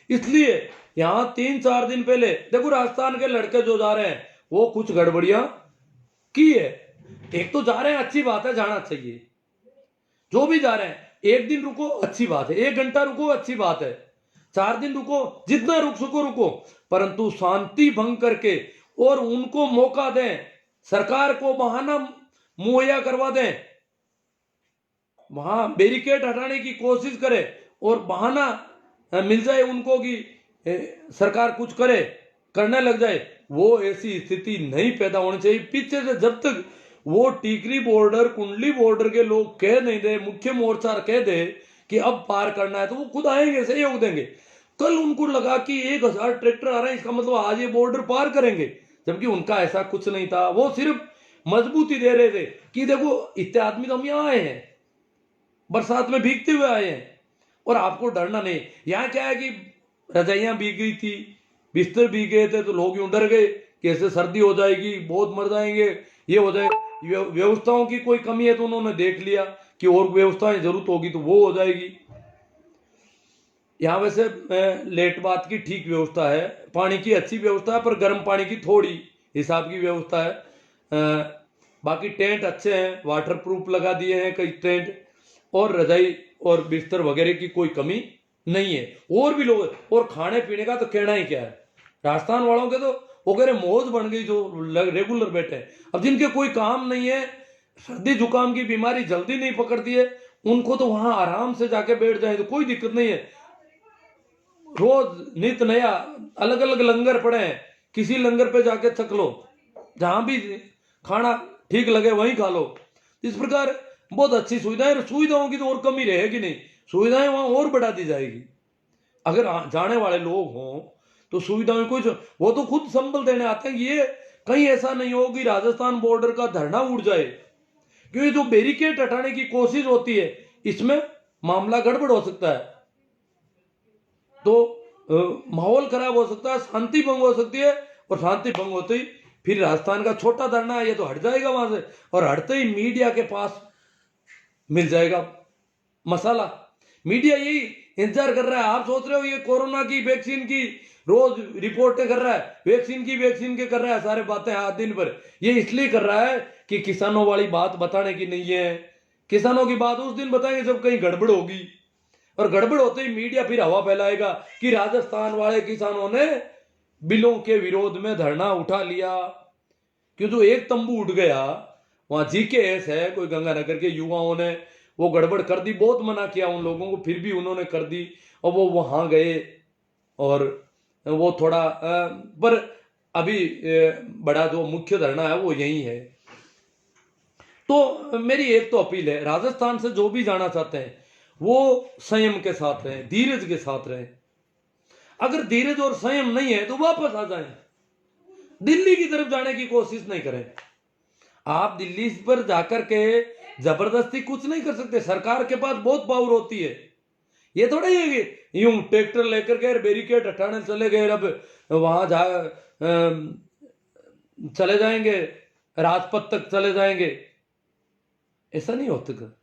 इसलिए यहां 3-4 दिन पहले देखो, राजस्थान के लड़के जो जा रहे हैं वो कुछ गड़बड़ियां की है। एक तो जा रहे हैं, अच्छी बात है, जाना चाहिए, जो भी जा रहे हैं, 1 दिन रुको अच्छी बात है, 1 घंटा रुको अच्छी बात है, 4 दिन रुको, जितना रुक सको रुको, परंतु शांति भंग करके और उनको मौका दें, सरकार को बहाना मुहैया करवा दें, वहां बैरिकेड हटाने की कोशिश करें और बहाना मिल जाए उनको कि सरकार कुछ करे, करने लग जाए, वो ऐसी स्थिति नहीं पैदा होनी चाहिए। पीछे से जब तक वो टीकरी बॉर्डर, कुंडली बॉर्डर के लोग कह नहीं दे, मुख्य मोर्चा कह दे कि अब पार करना है, तो वो खुद आएंगे, सहयोग देंगे। कल उनको लगा कि 1000 ट्रैक्टर आ रहे हैं, इसका मतलब आज ये बॉर्डर पार करेंगे, जबकि उनका ऐसा कुछ नहीं था। वो सिर्फ मजबूती दे रहे थे कि देखो इतने आदमी तो हम यहाँ आए हैं, बरसात में भीगते हुए आए हैं, और आपको डरना नहीं। यहाँ क्या है कि रजाइयां भीग गई थी, बिस्तर भीग गए थे, तो लोग यूं डर गए कि ऐसे सर्दी हो जाएगी, बहुत मर जाएंगे, ये हो जाए। व्यवस्थाओं की कोई कमी है तो उन्होंने देख लिया कि और व्यवस्थाएं जरूरत होगी तो वो हो जाएगी। यहाँ वैसे लेट बात की ठीक व्यवस्था है, पानी की अच्छी व्यवस्था है, पर गर्म पानी की थोड़ी हिसाब की व्यवस्था है। बाकी टेंट अच्छे हैं, वाटर प्रूफ लगा दिए हैं कई टेंट, और रजाई और बिस्तर वगैरह की कोई कमी नहीं है। और भी लोग, और खाने पीने का तो कहना ही क्या है, राजस्थान वालों के तो वो कह रहे मौज बन गई जो रेगुलर बैठे हैं। अब जिनके कोई काम नहीं है, सर्दी जुकाम की बीमारी जल्दी नहीं पकड़ती है, उनको तो वहां आराम से जाके बैठ जाए तो कोई दिक्कत नहीं है। रोज नित नया अलग अलग लंगर पड़े हैं, किसी लंगर पे जाके छक लो, जहां भी खाना ठीक लगे वहीं खा लो। इस प्रकार बहुत अच्छी सुविधाएं, सुविधाओं की तो और कमी रहेगी नहीं, सुविधाएं वहां और बढ़ा दी जाएगी। अगर जाने वाले लोग हों तो सुविधाएं कुछ, वो तो खुद संबल देने आते हैं। ये कहीं ऐसा नहीं हो कि राजस्थान बॉर्डर का धरना उड़ जाए, क्योंकि जो बैरिकेड हटाने की कोशिश होती है इसमें मामला गड़बड़ हो सकता है, तो माहौल खराब हो सकता है, शांति भंग हो सकती है, और शांति भंग होते ही फिर राजस्थान का छोटा धरना है ये तो हट जाएगा वहां से, और हटते ही मीडिया के पास मिल जाएगा मसाला। मीडिया यही इंतजार कर रहा है। आप सोच रहे हो ये कोरोना की वैक्सीन की रोज रिपोर्टें कर रहा है, वैक्सीन के कर रहा है सारे बातें आज दिन भर, ये इसलिए कर रहा है कि किसानों वाली बात बताने की नहीं है। किसानों की बात उस दिन बताएंगे जब कहीं गड़बड़ होगी, और गड़बड़ होते ही मीडिया फिर हवा फैलाएगा कि राजस्थान वाले किसानों ने बिलों के विरोध में धरना उठा लिया। क्यों, जो एक तंबू उठ गया वहां जीकेएस है, कोई गंगानगर के युवाओं ने वो गड़बड़ कर दी, बहुत मना किया उन लोगों को, फिर भी उन्होंने कर दी, और वो वहां गए, और वो थोड़ा पर अभी बड़ा जो मुख्य धरना है वो यही है। तो मेरी एक तो अपील है, राजस्थान से जो भी जाना चाहते हैं वो संयम के साथ रहें, धीरज के साथ रहें। अगर धीरज और संयम नहीं है तो वापस आ जाएं, दिल्ली की तरफ जाने की कोशिश नहीं करें। आप दिल्ली पर जाकर के जबरदस्ती कुछ नहीं कर सकते, सरकार के पास बहुत पावर होती है। ये थोड़ा ही है कि यूं ट्रैक्टर लेकर गए, बैरिकेड हटाने चले गए, अब वहां जा चले जाएंगे, राजपथ तक चले जाएंगे, ऐसा नहीं होता।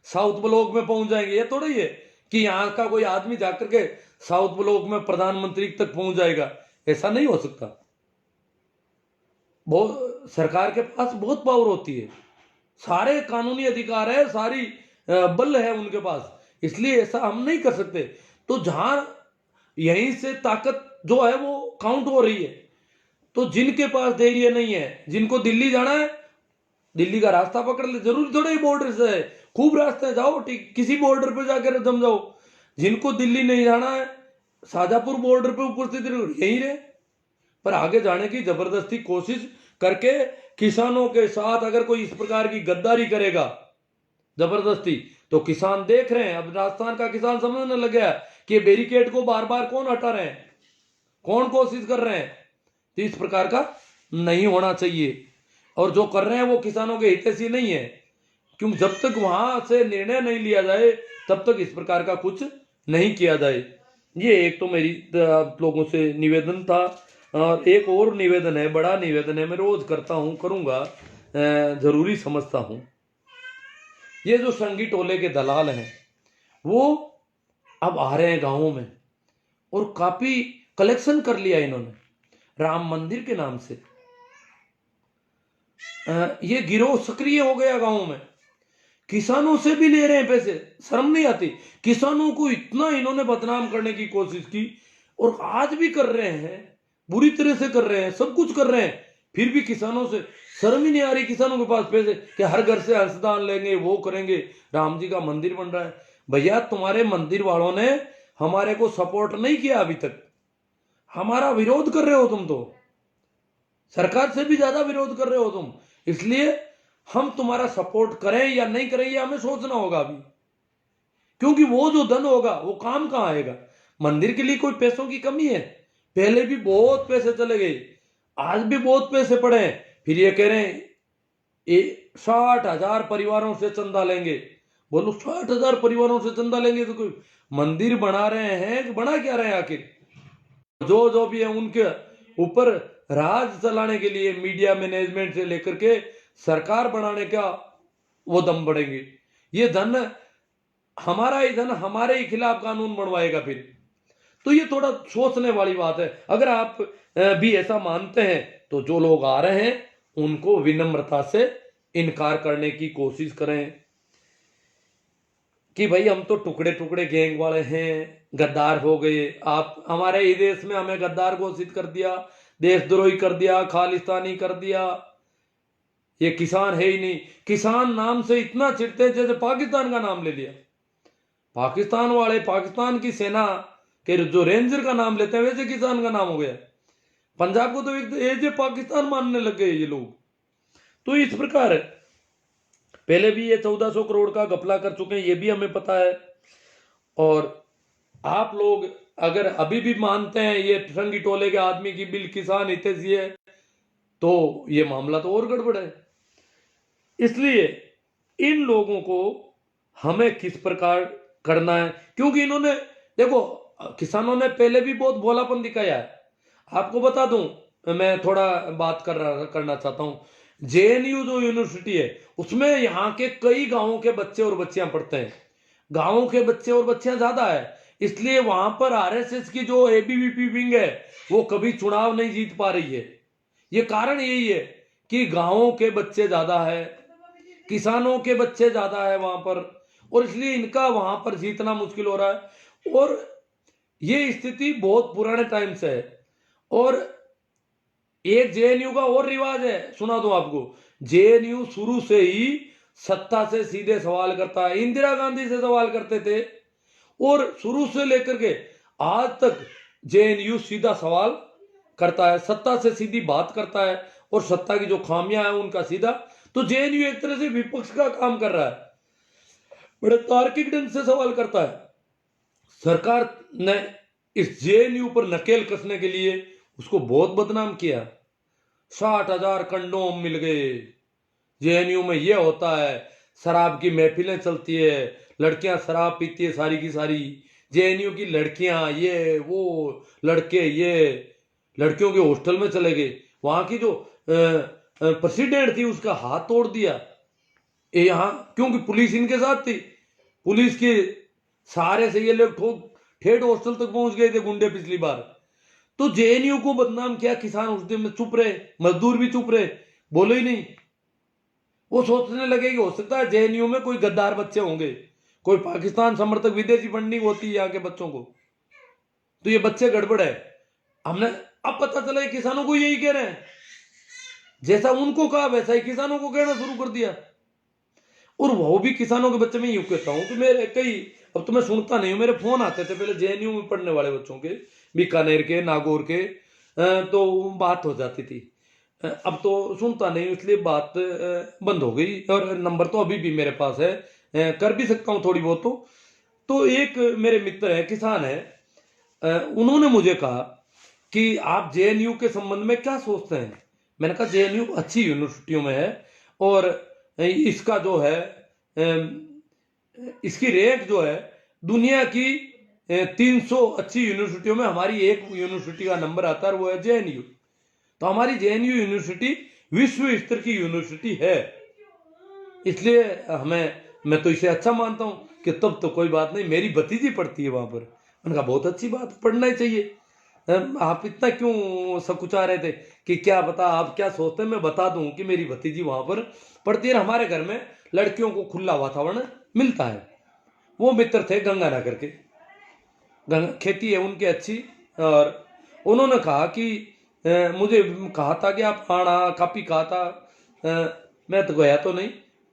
साउथ ब्लॉक में पहुंच जाएंगे, ये थोड़ा ही है कि यहाँ का कोई आदमी जाकर के साउथ ब्लॉक में प्रधानमंत्री तक पहुंच जाएगा, ऐसा नहीं हो सकता। बहुत सरकार के पास बहुत पावर होती है, सारे कानूनी अधिकार है, सारी बल है उनके पास, इसलिए ऐसा हम नहीं कर सकते। तो जहां यहीं से ताकत जो है वो काउंट हो रही है, तो जिनके पास धैर्य नहीं है, जिनको दिल्ली जाना है दिल्ली का रास्ता पकड़ ले, जरूरी थोड़ा ही बॉर्डर से है, खूब रास्ते जाओ, किसी बॉर्डर पे जाकर जम जाओ। जिनको दिल्ली नहीं जाना है शाजापुर बॉर्डर पे उपस्थित यहीं रहे, पर आगे जाने की जबरदस्ती कोशिश करके किसानों के साथ अगर कोई इस प्रकार की गद्दारी करेगा जबरदस्ती, तो किसान देख रहे हैं। अब राजस्थान का किसान समझने लग गया कि बैरिकेड को बार बार कौन हटा रहे हैं, कौन कोशिश कर रहे हैं। तो इस प्रकार का नहीं होना चाहिए, और जो कर रहे हैं वो किसानों के हितैषी नहीं है, क्योंकि जब तक वहां से निर्णय नहीं लिया जाए तब तक इस प्रकार का कुछ नहीं किया जाए। ये एक तो मेरी आप लोगों से निवेदन था, और एक और निवेदन है, बड़ा निवेदन है, मैं रोज करता हूं, करूंगा, जरूरी समझता हूं। ये जो संगी टोले के दलाल हैं वो अब आ रहे हैं गांवों में, और काफी कलेक्शन कर लिया इन्होंने राम मंदिर के नाम से। ये गिरोह सक्रिय हो गया गांवों में, किसानों से भी ले रहे हैं पैसे, शर्म नहीं आती। किसानों को इतना इन्होंने बदनाम करने की कोशिश की, और आज भी कर रहे हैं, बुरी तरह से कर रहे हैं, सब कुछ कर रहे हैं, फिर भी किसानों से शर्म ही नहीं आ रही। किसानों के पास पैसे कि हर घर से अंशदान लेंगे, वो करेंगे, राम जी का मंदिर बन रहा है। भैया तुम्हारे मंदिर वालों ने हमारे को सपोर्ट नहीं किया अभी तक। हमारा विरोध कर रहे हो तुम, तो सरकार से भी ज्यादा विरोध कर रहे हो तुम। इसलिए हम तुम्हारा सपोर्ट करें या नहीं करें ये हमें सोचना होगा अभी, क्योंकि वो जो धन होगा वो काम कहाँ आएगा। मंदिर के लिए कोई पैसों की कमी है? पहले भी बहुत पैसे चले गए, आज भी बहुत पैसे पड़े हैं, फिर ये कह रहे हैं 60,000 परिवारों से चंदा लेंगे। बोलो 60,000 परिवारों से चंदा लेंगे तो कोई मंदिर बना रहे हैं कि बना क्या रहे हैं आखिर? जो जो भी है उनके ऊपर राज चलाने के लिए मीडिया मैनेजमेंट से लेकर के सरकार बनाने का वो दम बढ़ेंगे। ये धन हमारा ही धन हमारे ही खिलाफ कानून बनवाएगा फिर। तो ये थोड़ा सोचने वाली बात है। अगर आप भी ऐसा मानते हैं तो जो लोग आ रहे हैं उनको विनम्रता से इनकार करने की कोशिश करें कि भाई हम तो टुकड़े टुकड़े गैंग वाले हैं, गद्दार हो गए, आप हमारे ही देश में हमें गद्दार घोषित कर दिया, देशद्रोही कर दिया, खालिस्तानी कर दिया, ये किसान है ही नहीं। किसान नाम से इतना चिढ़ते जैसे पाकिस्तान का नाम ले लिया। पाकिस्तान वाले पाकिस्तान की सेना के जो रेंजर का नाम लेते हैं वैसे किसान का नाम हो गया। पंजाब को तो एक पाकिस्तान मानने लग गए ये लोग। तो इस प्रकार पहले भी ये 1400 करोड़ का घपला कर चुके हैं, ये भी हमें पता है। और आप लोग अगर अभी भी मानते हैं ये ठगी टोले के आदमी की बिल किसान हितैषी है तो ये मामला तो और गड़बड़ है। इसलिए इन लोगों को हमें किस प्रकार करना है, क्योंकि इन्होंने देखो किसानों ने पहले भी बहुत भोलापन दिखाया है। आपको बता दूं, मैं थोड़ा बात करना चाहता हूं। जेएनयू जो यूनिवर्सिटी है उसमें यहाँ के कई गांवों के बच्चे और बच्चियां पढ़ते हैं। गांवों के बच्चे और बच्चियां ज्यादा है, इसलिए वहां पर आरएसएस की जो एबीवीपी विंग है वो कभी चुनाव नहीं जीत पा रही है। ये कारण यही है कि गांवों के बच्चे ज्यादा है, किसानों के बच्चे ज्यादा है वहां पर, और इसलिए इनका वहां पर जीतना मुश्किल हो रहा है। और ये स्थिति बहुत पुराने टाइम से है। और एक जेएनयू का और रिवाज है, सुना दो आपको। जेएनयू शुरू से ही सत्ता से सीधे सवाल करता है। इंदिरा गांधी से सवाल करते थे और शुरू से लेकर के आज तक जेएनयू सीधा सवाल करता है, सत्ता से सीधी बात करता है और सत्ता की जो खामियां हैं उनका सीधा। तो जेएनयू एक तरह से विपक्ष का काम कर रहा है, बड़े तार्किक ढंग से सवाल करता है। सरकार ने इस जेएनयू पर नकेल कसने के लिए उसको बहुत बदनाम किया। 60,000 कंडोम मिल गए, जेएनयू में ये होता है, शराब की महफिलें चलती है, लड़कियां शराब पीती है सारी की सारी, जेएनयू की लड़कियां ये वो, लड़के ये, लड़कियों के हॉस्टल में चले गए। वहां की जो प्रेसिडेंट थी उसका हाथ तोड़ दिया यहाँ, क्योंकि पुलिस इनके साथ थी। पुलिस के सहारे से ये लोग ठेठ हॉस्टल तक पहुंच गए थे गुंडे पिछली बार। तो जेएनयू को बदनाम किया, किसान उस दिन में चुप रहे, मजदूर भी चुप रहे, बोले ही नहीं। वो सोचने लगे कि हो सकता है जेएनयू में कोई गद्दार बच्चे होंगे, कोई पाकिस्तान समर्थक विदेशी फंडिंग होती है यहाँ के बच्चों को, तो ये बच्चे गड़बड़ है। हमने अब पता चला किसानों को यही कह रहे हैं, जैसा उनको कहा वैसा ही किसानों को कहना शुरू कर दिया। और वो भी किसानों के बच्चे में यूं कहता हूं कि मेरे कई, अब तो मैं सुनता नहीं हूं, मेरे फोन आते थे पहले जेएनयू में पढ़ने वाले बच्चों के, बीकानेर के, नागौर के, तो बात हो जाती थी। अब तो सुनता नहीं, इसलिए बात बंद हो गई। और नंबर तो अभी भी मेरे पास है, कर भी सकता हूँ थोड़ी बहुत। तो एक मेरे मित्र है, किसान है, उन्होंने मुझे कहा कि आप जेएनयू के संबंध में क्या सोचते हैं। मैंने कहा जेएनयू अच्छी यूनिवर्सिटियों में है और इसका जो है इसकी रैंक जो है दुनिया की 300 अच्छी यूनिवर्सिटियों में हमारी एक यूनिवर्सिटी का नंबर आता है, वो है जेएनयू। तो हमारी जेएनयू यूनिवर्सिटी विश्व स्तर की यूनिवर्सिटी है, इसलिए मैं तो इसे अच्छा मानता हूं कि तब तो कोई बात नहीं, मेरी भतीजी पढ़ती है वहां पर। उनका बहुत अच्छी बात, पढ़ना ही चाहिए। आप इतना क्यों सकुचा रहे थे कि क्या पता आप क्या सोचते हैं। मैं बता दूं कि मेरी भतीजी वहां पर पढ़ती है। हमारे घर में लड़कियों को खुला वातावरण मिलता है। वो मित्र थे गंगानगर के, खेती है उनकी अच्छी, और उन्होंने कहा कि मुझे कहा था कि आप आना, काफी कहा था, मैं तो गया तो नहीं,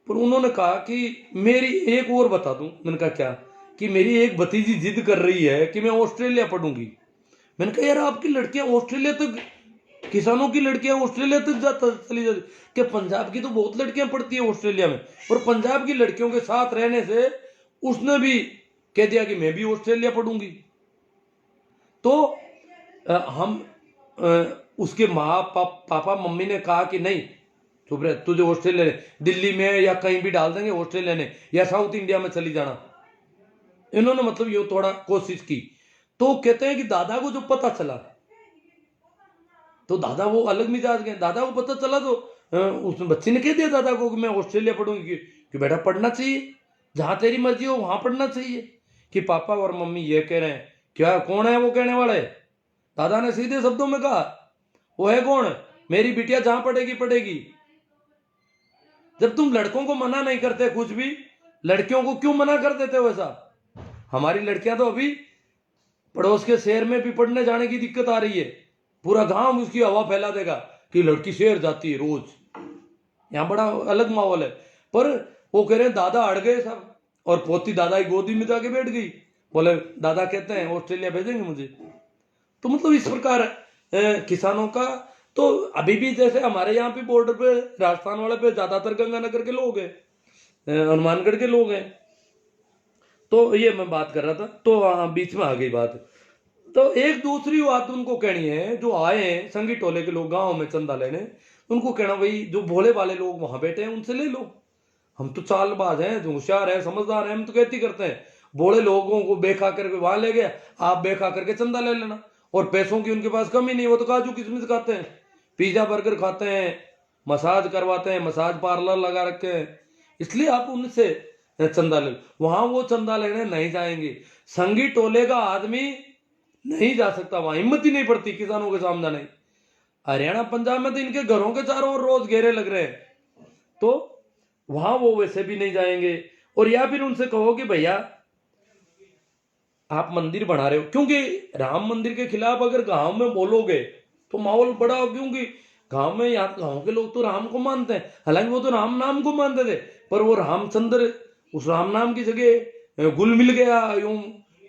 पर उन्होंने कहा कि मेरी एक और बता दूं। मैंने कहा क्या, कि मेरी एक भतीजी जिद कर रही है कि मैं ऑस्ट्रेलिया पढ़ूंगी। मैंने कहा यार आपकी लड़कियां ऑस्ट्रेलिया तक, किसानों की लड़कियां ऑस्ट्रेलिया तक चली जाती, कि पंजाब की तो बहुत लड़कियां पढ़ती है ऑस्ट्रेलिया में, और पंजाब की लड़कियों के साथ रहने से उसने भी कह दिया कि मैं भी ऑस्ट्रेलिया पढ़ूंगी। तो हम उसके माँ पापा मम्मी ने कहा कि नहीं चुप रहे, तुझे ऑस्ट्रेलिया ने दिल्ली में या कहीं भी डाल देंगे, ऑस्ट्रेलिया ने या साउथ इंडिया में चली जाना। इन्होंने मतलब ये थोड़ा कोशिश की। तो कहते हैं कि दादा को जो पता चला, तो दादा वो अलग मिजाज गए। दादा को पता चला तो उस बच्ची ने कह दिया दादा को कि मैं ऑस्ट्रेलिया पढ़ूंगी, कि बेटा पढ़ना चाहिए, जहां तेरी मर्जी हो वहां पढ़ना चाहिए। कि पापा और मम्मी ये कह रहे हैं, क्या कौन है वो कहने वाले? दादा ने सीधे शब्दों में कहा, वो है कौन? मेरी बिटिया जहां पढ़ेगी पढ़ेगी। जब तुम लड़कों को मना नहीं करते कुछ भी, लड़कियों को क्यों मना कर देते हो? वैसा हमारी लड़कियां तो अभी पड़ोस के शहर में भी पढ़ने जाने की दिक्कत आ रही है, पूरा गांव उसकी हवा फैला देगा कि लड़की शहर जाती है रोज। यहाँ बड़ा अलग माहौल है। पर वो कह रहे दादा अड़ गए सब, और पोती दादा की गोदी में जाके बैठ गई, बोले दादा कहते हैं ऑस्ट्रेलिया भेजेंगे मुझे। तो मतलब इस प्रकार किसानों का तो अभी भी, जैसे हमारे यहाँ पे बॉर्डर पे राजस्थान वाले पे ज्यादातर गंगानगर के लोग हैं, हनुमानगढ़ के लोग हैं। तो ये मैं बात कर रहा था, तो बीच में आ गई बात। तो एक दूसरी बात उनको कहनी है, जो आए हैं संगी टोले के लोग गांव में चंदा लेने, उनको कहना भाई जो भोले वाले लोग वहां बैठे हैं उनसे ले लो। हम तो चालबाज हैं, जो होशियार है, समझदार है, हम तो कहती करते हैं भोले लोगों को बेखा करके वहां ले गया, आप बेखा करके चंदा ले लेना। और पैसों की उनके पास कमी नहीं, वो तो काजू किशमिश खाते हैं, पिज्जा बर्गर खाते हैं, मसाज करवाते हैं, मसाज पार्लर लगा रखे हैं, इसलिए आप उनसे चंदा ले। वहां वो चंदा लेने नहीं जाएंगे। संगी टोले का आदमी नहीं जा सकता वहां, हिम्मत ही नहीं पड़ती किसानों के सामने जाने। हरियाणा पंजाब में तो इनके घरों के चारों ओर रोज घेरे लग रहे हैं, तो वहां वो वैसे भी नहीं जाएंगे। और या फिर उनसे कहो कि भैया आप मंदिर बना रहे हो, क्योंकि राम मंदिर के खिलाफ अगर गांव में बोलोगे तो माहौल बड़ा, क्योंकि गांव में यहाँ गांव के लोग तो राम को मानते हैं, हालांकि वो तो राम नाम को मानते थे, पर वो रामचंद्र उस राम नाम की जगह गुल मिल गया, यूं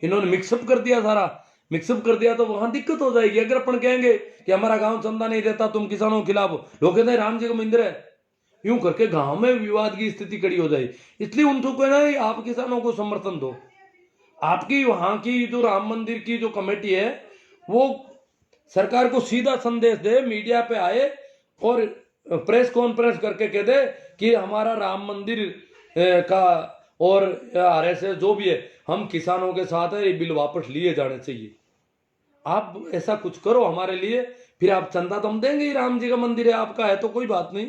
इन्होंने मिक्सअप कर दिया, सारा मिक्सअप कर दिया, तो वहां दिक्कत हो जाएगी। अगर अपन कहेंगे कि हमारा गांव चंदा नहीं देता, तुम किसानों के खिलाफ हो, लोग कहते हैं राम जी का मंदिर है, यूं करके गांव में विवाद की स्थिति खड़ी हो जाएगी। इसलिए उनको कहना है आप किसानों को समर्थन दो। आपकी वहां की जो राम मंदिर की जो कमेटी है वो सरकार को सीधा संदेश दे, मीडिया पे आए और प्रेस कॉन्फ्रेंस करके कह दे कि हमारा राम मंदिर का और आरएसएस जो भी है, हम किसानों के साथ है, ये बिल वापस लिए जाने चाहिए। आप ऐसा कुछ करो हमारे लिए, फिर आप चंदा तो हम देंगे ही, राम जी का मंदिर है, आपका है तो कोई बात नहीं।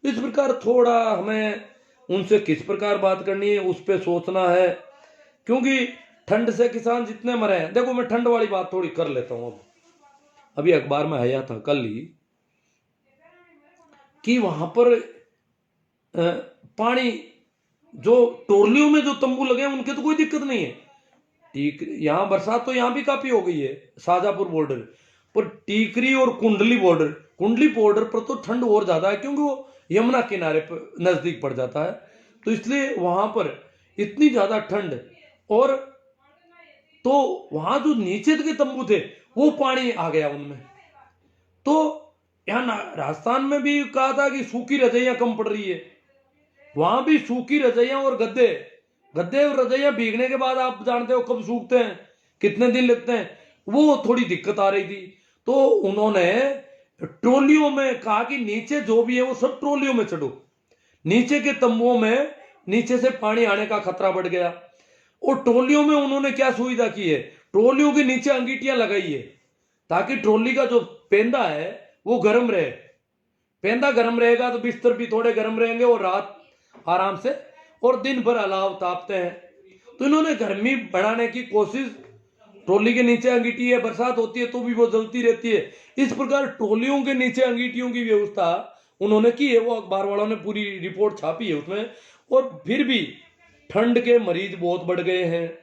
इस प्रकार थोड़ा हमें उनसे किस प्रकार बात करनी है उस पर सोचना है, क्योंकि ठंड से किसान जितने मरे हैं। देखो मैं ठंड वाली बात थोड़ी कर लेता हूं। अभी अखबार में आया था कल ही कि वहां पर पानी, जो टोरलियों में जो तंबू लगे हैं उनके तो कोई दिक्कत नहीं है। यहाँ बरसात तो यहाँ भी काफी हो गई है शाजापुर बॉर्डर पर, टीकरी और कुंडली बॉर्डर पर तो ठंड और ज्यादा है, क्योंकि वो यमुना किनारे पर नजदीक पड़ जाता है, तो इसलिए वहां पर इतनी ज्यादा ठंड। और तो वहां जो नीचे के तंबू थे वो पानी आ गया उनमें। तो यहाँ राजस्थान में भी कहा था कि सूखी रजाइयां कम पड़ रही है, वहां भी सूखी रजाइयां और गद्दे और रजाइयां भीगने के बाद आप जानते हो कब सूखते हैं, कितने दिन लगते हैं, वो थोड़ी दिक्कत आ रही थी। तो उन्होंने ट्रोलियों में कहा कि नीचे जो भी है वो सब ट्रोलियों में चढ़ो, नीचे के तंबुओं में नीचे से पानी आने का खतरा बढ़ गया। और ट्रोलियों में उन्होंने क्या सुविधा की है, ट्रोलियों के नीचे अंगीठियां लगाई है, ताकि ट्रोली का जो पेंदा है वो गर्म रहे। पेंदा गर्म रहेगा तो बिस्तर भी थोड़े गर्म रहेंगे और रात आराम से, और दिन भर अलाव तापते हैं। तो इन्होंने गर्मी बढ़ाने की कोशिश, ट्रोली के नीचे अंगीठी है, बरसात होती है तो भी वो जलती रहती है, इस प्रकार ट्रोलियों के नीचे अंगीठियों की व्यवस्था उन्होंने की है। वो अखबार वालों ने पूरी रिपोर्ट छापी है उसमें। और फिर भी ठंड के मरीज बहुत बढ़ गए हैं,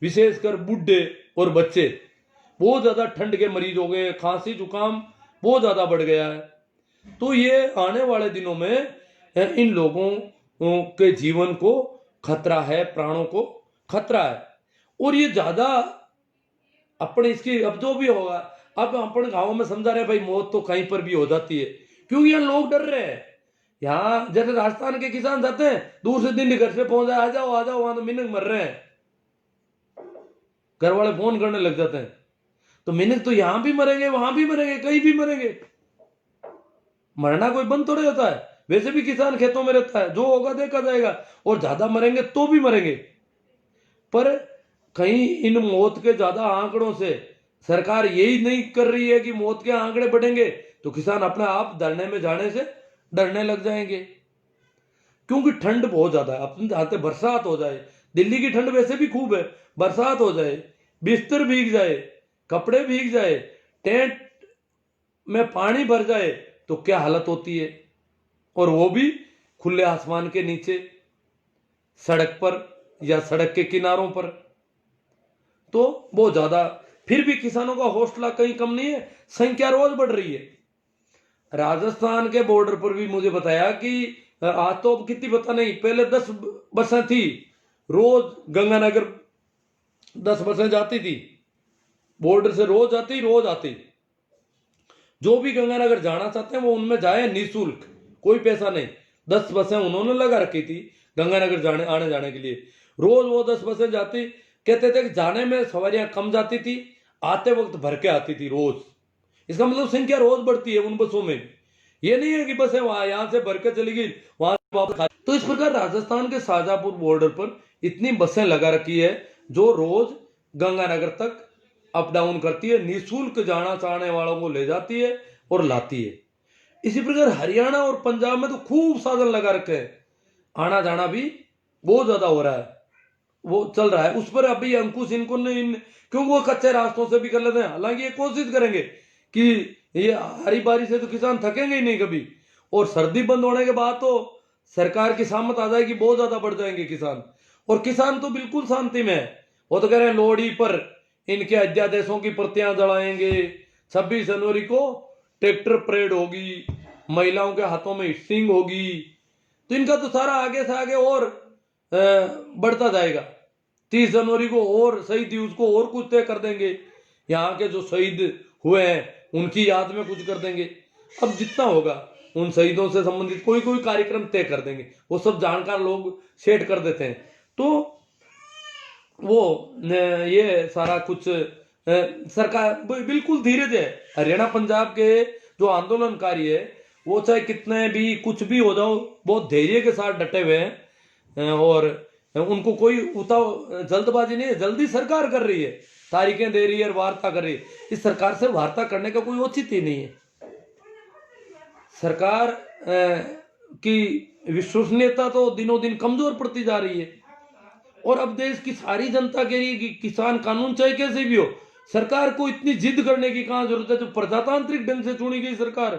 विशेषकर बूढ़े और बच्चे बहुत ज्यादा ठंड के मरीज हो गए, खांसी जुकाम बहुत ज्यादा बढ़ गया है। तो ये आने वाले दिनों में इन लोगों के जीवन को खतरा है, प्राणों को खतरा है। और ये ज्यादा अपने इसकी अब जो भी होगा, अब अपने गाँव में समझा रहे भाई मौत तो कहीं पर भी हो जाती है, क्योंकि यहाँ लोग डर रहे हैं। यहाँ जैसे राजस्थान के किसान जाते हैं दूर से दिन घर से पहुंच जाए, आ जाओ वहां तो मिनट मर रहे हैं, घर वाले फोन करने लग जाते हैं। तो मिनट तो यहां भी मरेंगे, वहां भी मरेंगे, कहीं भी मरेंगे। मरना कोई बंद थोड़े होता है। वैसे भी किसान खेतों में रहता है, जो होगा देखा जाएगा, और ज्यादा मरेंगे तो भी मरेंगे। पर कहीं इन मौत के ज्यादा आंकड़ों से सरकार यही नहीं कर रही है कि मौत के आंकड़े बढ़ेंगे तो किसान अपने आप धरने में जाने से डरने लग जाएंगे। क्योंकि ठंड बहुत ज्यादा है, अपन चाहते बरसात हो जाए। दिल्ली की ठंड वैसे भी खूब है, बरसात हो जाए, बिस्तर भीग जाए, कपड़े भीग जाए, टेंट में पानी भर जाए तो क्या हालत होती है। और वो भी खुले आसमान के नीचे, सड़क पर या सड़क के किनारों पर। तो बहुत ज्यादा, फिर भी किसानों का हौसला कहीं कम नहीं है, संख्या रोज बढ़ रही है। राजस्थान के बॉर्डर पर भी मुझे बताया कि आज तो अब कितनी पता नहीं, पहले 10 बसें थी रोज, गंगानगर 10 बसें जाती थी बॉर्डर से, रोज आती। जो भी गंगानगर जाना चाहते हैं वो उनमें जाए निःशुल्क, कोई पैसा नहीं। 10 बसें उन्होंने लगा रखी थी गंगानगर आने जाने के लिए। रोज वो 10 बसें जाती। कहते थे कि जाने में सवारियां कम जाती थी, आते वक्त भर के आती थी रोज। इसका मतलब संख्या रोज बढ़ती है उन बसों में। ये नहीं है कि बसें वहां यहां से भर के चली गई वहां वापस। तो इस प्रकार राजस्थान के शाजापुर बॉर्डर पर इतनी बसें लगा रखी है जो रोज गंगानगर तक अप डाउन करती है, निःशुल्क जाना चाहने वालों को ले जाती है और लाती है। इसी प्रकार हरियाणा और पंजाब में तो खूब साधन लगा रखे हैं, आना जाना भी बहुत ज्यादा हो रहा है, वो चल रहा है। उस पर अभी अंकुश इनको नहीं, क्योंकि वो कच्चे रास्तों से भी कर लेते हैं। हालांकि ये कोशिश करेंगे कि ये हरी बारी से तो किसान थकेंगे ही नहीं कभी, और सर्दी बंद होने के बाद तो सरकार की सामत आ जाएगी, बहुत ज्यादा बढ़ जाएंगे किसान। और किसान तो बिल्कुल शांति में है, वो तो कह रहे हैं लोहड़ी पर इनके अध्यादेशों की प्रतियां जलाएंगे, 26 जनवरी को ट्रैक्टर परेड होगी, महिलाओं के हाथों में स्टिंग होगी। तो इनका तो सारा आगे से आगे और बढ़ता जाएगा। 30 जनवरी को और शहीद दिवस को और कुछ तय कर देंगे, यहाँ के जो शहीद हुए हैं उनकी याद में कुछ कर देंगे। अब जितना होगा उन शहीदों से संबंधित कोई कोई कार्यक्रम तय कर देंगे, वो सब जानकार लोग सेट कर देते हैं। तो वो ये सारा कुछ सरकार बिल्कुल धीरज है। हरियाणा पंजाब के जो आंदोलनकारी है वो चाहे कितने भी कुछ भी हो जाओ, बहुत धैर्य के साथ डटे हुए हैं, और उनको कोई जल्दबाजी नहीं है। जल्दी सरकार कर रही है, तारीखें दे रही है और वार्ता कर रही है। इस सरकार से वार्ता करने का कोई औचित्य नहीं है। सरकार की विश्वसनीयता तो दिनों दिन कमजोर पड़ती जा रही है। और अब देश की सारी जनता के लिए कि किसान कानून चाहे कैसे भी हो, सरकार को इतनी जिद करने की कहां जरूरत है। जो प्रजातांत्रिक ढंग से चुनी गई सरकार,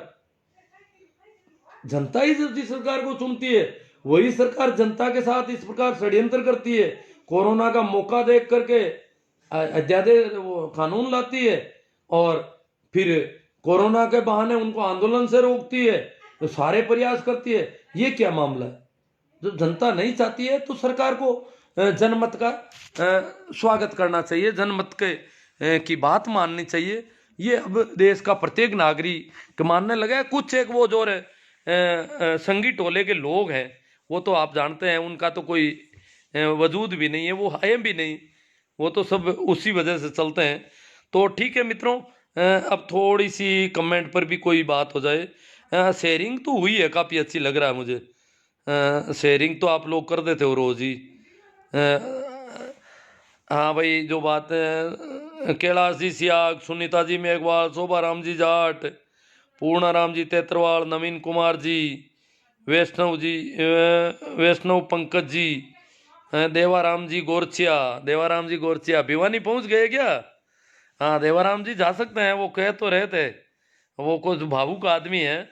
जनता ही जिस सरकार को चुनती है वही सरकार जनता के साथ इस प्रकार षड्यंत्र करती है, कोरोना का मौका देख करके अध्यादेश वो कानून लाती है, और फिर कोरोना के बहाने उनको आंदोलन से रोकती है, तो सारे प्रयास करती है। ये क्या मामला है? जो जनता नहीं चाहती है तो सरकार को जनमत का स्वागत करना चाहिए, जनमत के की बात माननी चाहिए। ये अब देश का प्रत्येक नागरिक मानने लगा है। कुछ एक वो जो संगी टोले के लोग हैं, वो तो आप जानते हैं उनका तो कोई वजूद भी नहीं है, वो है भी नहीं, वो तो सब उसी वजह से चलते हैं। तो ठीक है मित्रों, अब थोड़ी सी कमेंट पर भी कोई बात हो जाए। शेयरिंग तो हुई है, काफ़ी अच्छी लग रहा है मुझे। शेयरिंग तो आप लोग कर देते हो रोज ही। हाँ भाई, जो बात है कैलाश जी सियाग, सुनीता जी मेघवाल, शोभा राम जी जाट, पूर्णा राम जी तेतरवाल, नवीन कुमार जी, वैष्णव जी, वैष्णव पंकज जी, देवाराम जी गोरचिया भिवानी पहुंच गए क्या? हाँ देवाराम जी जा सकते हैं, वो कह तो रहे थे, वो कुछ भावुक आदमी है।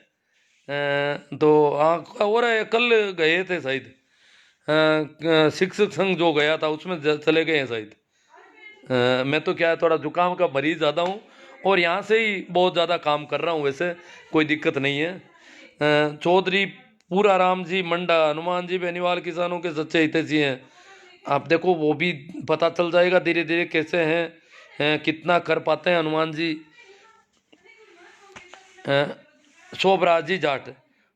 तो हाँ, और कल गए थे शायद, शिक्षक संघ जो गया था उसमें चले गए हैं शायद। मैं तो क्या है, थोड़ा जुकाम का मरीज ज़्यादा हूँ और यहाँ से ही बहुत ज़्यादा काम कर रहा हूँ, वैसे कोई दिक्कत नहीं है। चौधरी पूरा राम जी मंडा, हनुमान जी बेनीवाल किसानों के सच्चे हितैषी हैं। आप देखो वो भी पता चल जाएगा धीरे धीरे कैसे हैं, कितना कर पाते हैं हनुमान जी। शोभराज जी जाट,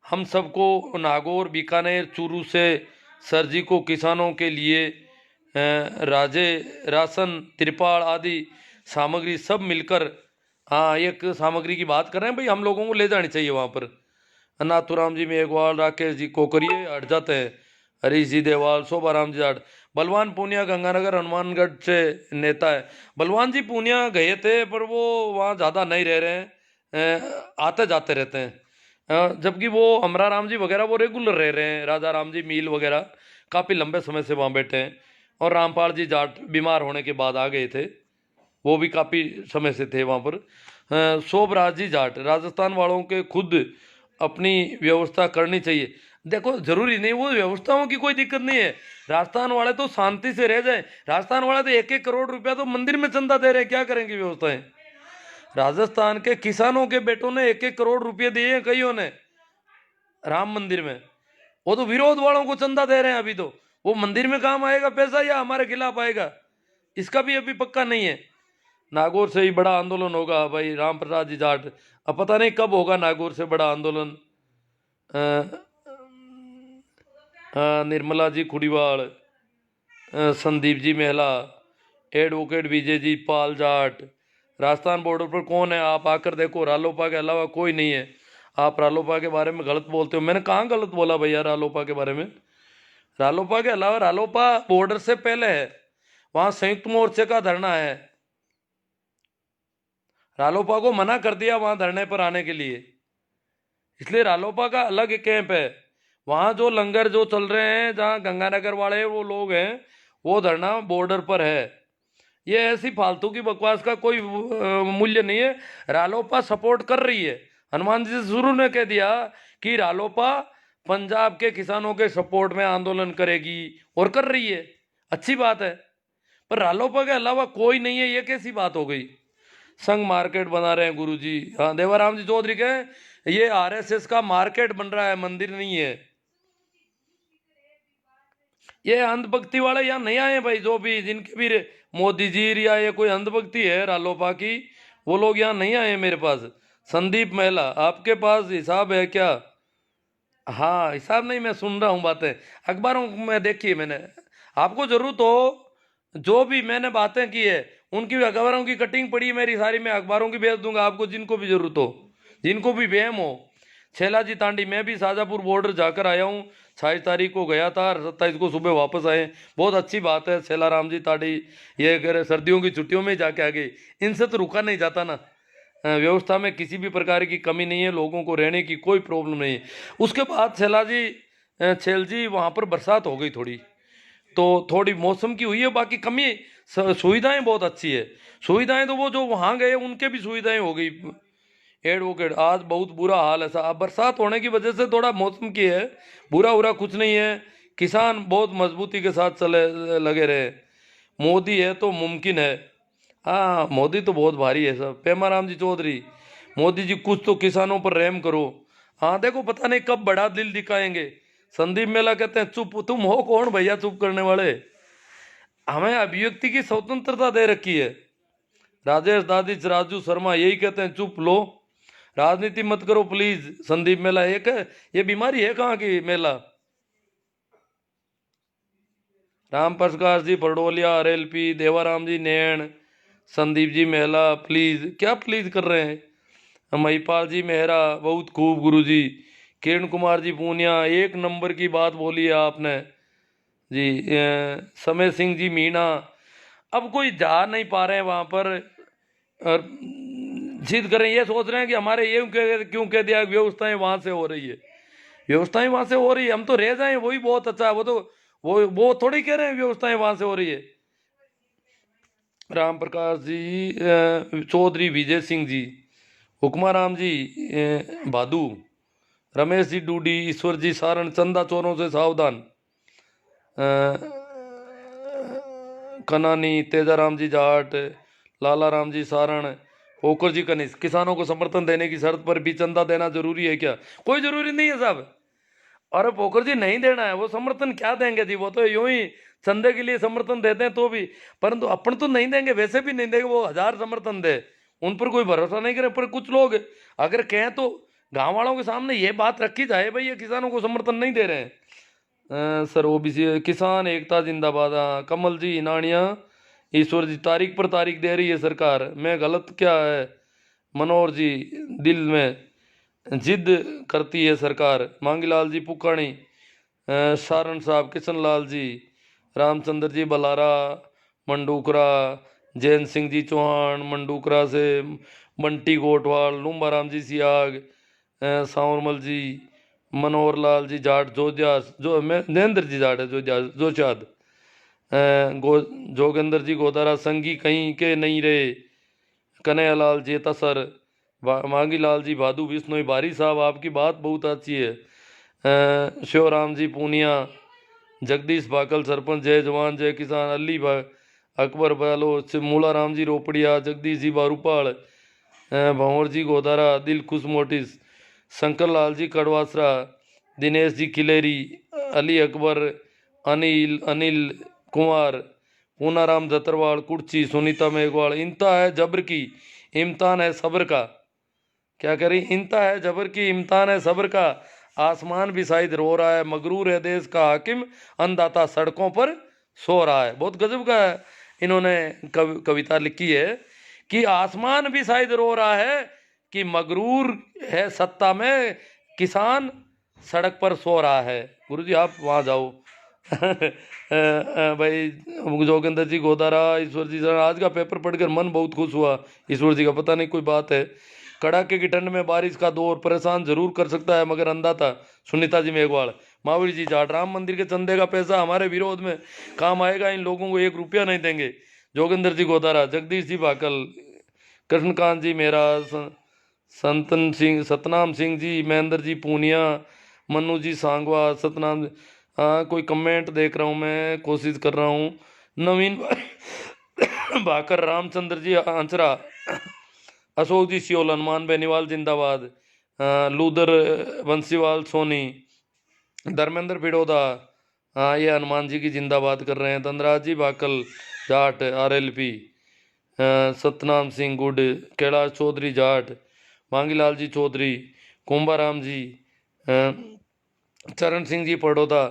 हम सबको नागौर, बीकानेर, चूरू से सर जी को किसानों के लिए राजे, राशन, तिरपाल आदि सामग्री सब मिलकर, हाँ एक सामग्री की बात कर रहे हैं भाई, हम लोगों को ले जानी चाहिए वहाँ पर। नाथुराम जी मेघवाल, राकेश जी कोकरिए हट जाते हैं, हरीश जी देवाल, शोभाराम जी जाट। बलवान पूनिया गंगानगर हनुमानगढ़ से नेता है। बलवान जी पूनिया गए थे पर वो वहाँ ज़्यादा नहीं रह रहे हैं, आते जाते रहते हैं। जबकि वो अमरा राम जी वगैरह वो रेगुलर रह रहे हैं, राजा राम जी मील वगैरह काफ़ी लंबे समय से वहाँ बैठे हैं। और रामपाल जी जाट बीमार होने के बाद आ गए थे, वो भी काफ़ी समय से थे वहाँ पर। शोभराज जी जाट, राजस्थान वालों के खुद अपनी व्यवस्था करनी चाहिए। देखो जरूरी नहीं, वो व्यवस्थाओं की कोई दिक्कत नहीं है, राजस्थान वाले तो शांति से रह जाए। राजस्थान वाले तो 1-1 करोड़ रुपया तो मंदिर में चंदा दे रहे हैं, क्या करेंगे व्यवस्थाएं। राजस्थान के किसानों के बेटों ने 1-1 करोड़ रुपये दिए हैं कईयों ने राम मंदिर में, वो तो विरोध वालों को चंदा दे रहे हैं। अभी तो वो मंदिर में काम आएगा पैसा या हमारे खिलाफ आएगा, इसका भी अभी पक्का नहीं है। नागौर से ही बड़ा आंदोलन होगा भाई, राम प्रसाद जी जाट। अब पता नहीं कब होगा नागौर से बड़ा आंदोलन। निर्मला जी खुड़ीवाल, संदीप जी मेहला, एडवोकेट विजय जी पाल जाट। राजस्थान बॉर्डर पर कौन है, आप आकर देखो, रालोपा के अलावा कोई नहीं है। आप रालोपा के बारे में गलत बोलते हो, मैंने कहाँ गलत बोला भैया रालोपा के बारे में। रालोपा के अलावा रालोपा बॉर्डर से पहले है, वहां संयुक्त मोर्चे का धरना है, रालोपा को मना कर दिया वहां धरने पर आने के लिए, इसलिए रालोपा का अलग कैंप है। वहां जो लंगर जो चल रहे हैं, जहां गंगानगर वाले वो लोग हैं, वो धरना बॉर्डर पर है। ये ऐसी फालतू की बकवास का कोई मूल्य नहीं है। रालोपा सपोर्ट कर रही है, हनुमान जी से शुरू ने कह दिया कि रालोपा पंजाब के किसानों के सपोर्ट में आंदोलन करेगी, और कर रही है, अच्छी बात है। पर रालोपा के अलावा कोई नहीं है, ये कैसी बात हो गई। संघ मार्केट बना रहे हैं गुरुजी, हाँ देवाराम जी चौधरी के, ये आरएसएस का मार्केट बन रहा है, मंदिर नहीं है। ये अंधभक्ति वाले यहाँ नहीं आए भाई, जो भी जिनके भी मोदी जी या ये कोई अंधभक्ति है रालोपा की, वो लोग यहाँ नहीं आए मेरे पास। संदीप महिला, आपके पास हिसाब है क्या? हाँ हिसाब नहीं, मैं सुन रहा हूँ बातें अखबारों में देखी है मैंने। आपको जरूरत हो, जो भी मैंने बातें की है उनकी भी अखबारों की कटिंग पड़ी है मेरी सारी, मैं अखबारों की भेज दूंगा आपको, जिनको भी जरूरत हो, जिनको भी वहम हो। छेला जी तांडी, मैं भी शाजापुर बॉर्डर जाकर आया हूँ, 28 तारीख को गया था, 27 को सुबह वापस आए। बहुत अच्छी बात है, छेला राम जी तांडी ये अगर सर्दियों की छुट्टियों में जाके आ गए, इनसे तो रुका नहीं जाता ना। व्यवस्था में किसी भी प्रकार की कमी नहीं है, लोगों को रहने की कोई प्रॉब्लम नहीं है। उसके बाद छेल जी वहाँ पर बरसात हो गई थोड़ी, तो थोड़ी मौसम की हुई है, बाकी कमी सुविधाएं बहुत अच्छी है। सुविधाएं तो वो जो वहाँ गए उनके भी सुविधाएं हो गई। एडवोकेट, आज बहुत बुरा हाल है साहब, बरसात होने की वजह से थोड़ा मौसम की है, बुरा उरा कुछ नहीं है। किसान बहुत मजबूती के साथ चले लगे रहे, मोदी है तो मुमकिन है। हाँ मोदी तो बहुत भारी है सब। पेमाराम जी चौधरी, मोदी जी कुछ तो किसानों पर रहम करो। हाँ देखो पता नहीं कब बड़ा दिल दिखाएंगे। संदीप मेला कहते हैं चुप, तुम हो कौन भैया चुप करने वाले, हमें अभिव्यक्ति की स्वतंत्रता दे रखी है। राजेश दादिच राजू शर्मा यही कहते हैं चुप लो, राजनीति मत करो प्लीज। संदीप मेला एक है, ये बीमारी है कहाँ की मेला। राम प्रकाश जी पडोलिया आरएलपी, देवाराम जी नैण, संदीप जी मेहला, प्लीज क्या प्लीज कर रहे हैं। महिपाल जी मेहरा, बहुत खूब गुरुजी। किरण कुमार जी पूनिया, एक नंबर की बात बोली है आपने जी। समय सिंह जी मीणा, अब कोई जा नहीं पा रहे हैं वहाँ पर, और जिद कर रहे हैं, ये सोच रहे हैं कि हमारे ये क्यों कह दिया, व्यवस्थाएं वहाँ से हो रही है, व्यवस्थाएं वहाँ से हो रही है, हम तो रह जाएं वही बहुत अच्छा है। वो तो वो थोड़ी कह रहे हैं व्यवस्थाएं वहाँ से हो रही है। राम प्रकाश जी चौधरी, विजय सिंह जी, हुक्मा राम जी भादू, रमेश जी डूडी, ईश्वर जी सारण, चंदा चोरों से सावधान, कनानी, तेजाराम जी जाट, लाला राम जी सारण, पोकर जी कनिष्क। किसानों को समर्थन देने की शर्त पर भी चंदा देना जरूरी है क्या? कोई जरूरी नहीं है साहब। अरे पोकर जी नहीं देना है, वो समर्थन क्या देंगे जी, वो तो यूं ही चंदे के लिए समर्थन देते हैं तो भी, परंतु अपन तो नहीं देंगे, वैसे भी नहीं देंगे, वो 1000 समर्थन दे, उन पर कोई भरोसा नहीं करे। पर कुछ लोग अगर कहें तो गांव वालों के सामने ये बात रखी जाए, भाई ये किसानों को समर्थन नहीं दे रहे हैं। सर ओबीसी किसान एकता जिंदाबाद। हाँ, कमल जी नानिया, ईश्वर जी तारीख पर तारीख दे रही है सरकार, मैं गलत क्या है। मनोहर जी, दिल में जिद करती है सरकार। मांगीलाल जी पुकाणी, सारण साहब, किशन लाल जी, रामचंद्र जी बलारा, मंडूकरा, जैन सिंह जी चौहान मंडूकरा से, बंटी गोटवाल, लुम्बा राम जी सियाग, सावरमल जी, मनोहर लाल जी जाट जोजिया, जो मैं नरेंद्र जी जाट है जोशाद, जोगेंद्र जी गोदारा, संगी कहीं के नहीं रहे, कन्हैयालाल जी तसर, मांगी लाल जी भादू बिश्नोई बारी साहब, आपकी बात बहुत अच्छी है। शिवराम जी पूनिया, जगदीश बाकल सरपंच, जय जवान जय किसान, अली अकबर बलोच, मूला राम जी रोपड़िया, जगदीश जी बारूपाल, भंवर जी गोदारा, दिल खुश मोटिस, शंकर लाल जी कड़वासरा, दिनेश जी खिलेरी, अली अकबर, अनिल अनिल कुमार, पूनाराम जतरवाल, कुर्ची, सुनीता मेघवाल। इंता है जबर की, इम्तान है सब्र का। क्या करें, इंता है जबर की, इम्तान है सब्र का। आसमान भी शायद रो रहा है, मगरूर है देश का हाकिम, अन्नदाता सड़कों पर सो रहा है। बहुत गजब का इन्होंने कविता लिखी है कि आसमान भी शायद रो रहा है कि मगरूर है सत्ता में, किसान सड़क पर सो रहा है। गुरुजी आप वहाँ जाओ। भाई जोगिंदर जी गोदारा, ईश्वर जी सर, आज का पेपर पढ़कर मन बहुत खुश हुआ। ईश्वर जी का पता नहीं कोई बात है। कड़ाके की ठंड में बारिश का दौर परेशान जरूर कर सकता है मगर अंधा। सुनीता जी मेघवाल, महावीर जी जाट, राम मंदिर के चंदे का पैसा हमारे विरोध में काम आएगा, इन लोगों को 1 रुपया नहीं देंगे। जोगिंदर जी गोदारा, जगदीश जी भाकल, कृष्णकांत जी मेरा, संतन सिंह, सतनाम सिंह जी, महेंद्र जी पूनिया, मनु जी सांगवा, सतनाम। हाँ कोई कमेंट देख रहा हूँ मैं, कोशिश कर रहा हूँ। नवीन भाकर, रामचंद्र जी आंचरा, अशोक जी सियोल, हनुमान बेनीवाल जिंदाबाद, लूदर बंसीवाल सोनी, धर्मेंद्र पिड़ोदा, हाँ ये हनुमान जी की जिंदाबाद कर रहे हैं। धनराज जी भाकल जाट RLP, सतनाम सिंह गुड, कैलाश चौधरी जाट, मांगीलाल जी चौधरी, कुंभाराम जी, चरण सिंह जी पड़ोदा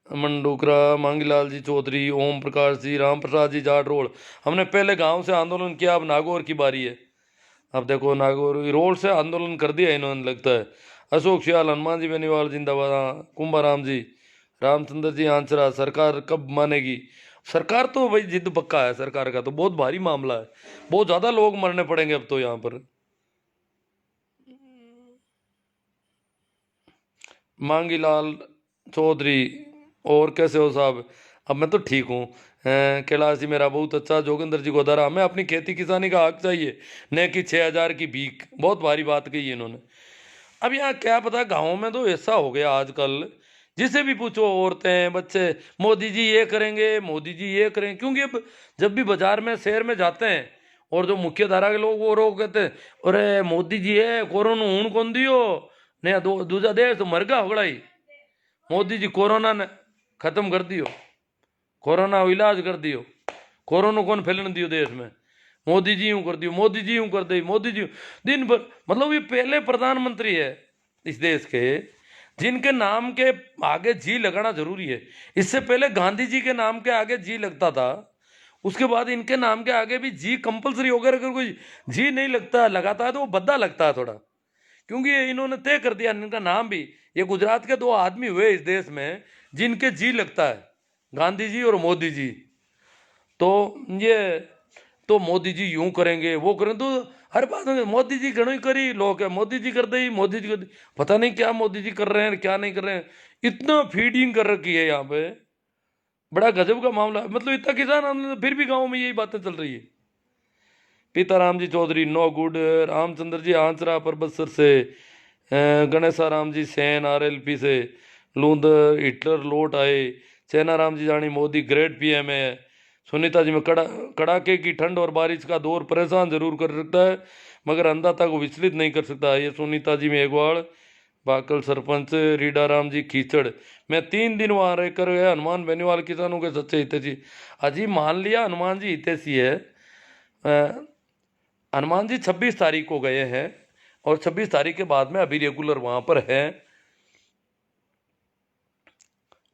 मंडूकरा, मांगीलाल जी चौधरी, ओम प्रकाश जी, राम प्रसाद जी जाट रोड। हमने पहले गांव से आंदोलन किया, अब नागौर की बारी है। अब देखो नागौर रोड से आंदोलन कर दिया इन्होंने लगता है। अशोक सियाल, हनुमान जी बेनीवाल जिंदाबाद, कुंभाराम जी, रामचंद्र जी आंचरा। सरकार कब मानेगी? सरकार तो भाई जिद पक्का है सरकार का, तो बहुत भारी मामला है, बहुत ज्यादा लोग मरने पड़ेंगे अब तो यहाँ पर। मांगीलाल चौधरी, और कैसे हो साहब? अब मैं तो ठीक हूँ। कैलाश जी मेरा बहुत अच्छा। जोगिंदर जी गोदारा, हमें अपनी खेती किसानी का हक चाहिए, न कि 6000 की भीख। बहुत भारी बात कही है इन्होंने। अब यहाँ क्या पता, गाँव में तो ऐसा हो गया आजकल, जिसे भी पूछो औरतें बच्चे, मोदी जी ये करेंगे, मोदी जी ये करेंगे। क्योंकि अब जब भी बाजार में शहर में जाते हैं और जो मुख्य धारा के लोग वो लोग कहते हैं, अरे मोदी जी है कोरोना हूं कौन दियो, नया दूसरा देश तो मर गया होगड़ाई, मोदी जी कोरोना ने खत्म कर दियो, कोरोना इलाज कर दियो, कोरोना कौन फैलने दियो देश में, मोदी जी यूं कर दियो, मोदी जी यूं कर दी, मोदी जी दिन भर। मतलब ये पहले प्रधानमंत्री है इस देश के जिनके नाम के आगे जी लगाना जरूरी है। इससे पहले गांधी जी के नाम के आगे जी लगता था, उसके बाद इनके नाम के आगे भी जी कंपलसरी हो गया। अगर कोई जी नहीं लगता लगाता है तो वो बद्दा लगता है थोड़ा, क्योंकि इन्होंने तय कर दिया इनका नाम भी। ये गुजरात के 2 आदमी हुए इस देश में जिनके जी लगता है, गांधी जी और मोदी जी। तो ये तो मोदी जी यूं करेंगे वो करें, तो हर बात में मोदी जी घणो ही करी लोग है, मोदी जी कर दे, मोदी जी कर दे। पता नहीं क्या मोदी जी कर रहे हैं क्या नहीं कर रहे हैं, इतना फीडिंग कर रखी है यहाँ पे, बड़ा गजब का मामला है। मतलब इतना किसान आंदोलन फिर भी गाँव में यही बातें चल रही है। पीताराम जी चौधरी नो गुड, रामचंद्र जी आंचरा परबसर से, गणेशा राम जी सैन RLP से, लूंदर हिटलर लौट आए, चैना राम जी जानी मोदी ग्रेट PM है। सुनीता जी में कड़ाके की ठंड और बारिश का दौर परेशान जरूर कर सकता है मगर अंधाता को विचलित नहीं कर सकता। ये सुनीता जी मेघवाल, बाकल सरपंच रीडाराम जी कीचड़, मैं 3 दिन वहां रहकर गया। हनुमान बेनीवाल किसानों के सच्चे हितैषी। अजी मान लिया हनुमान जी हितैषी है, हनुमान जी 26 तारीख को गए हैं और 26 तारीख के बाद में अभी रेगुलर वहां पर है,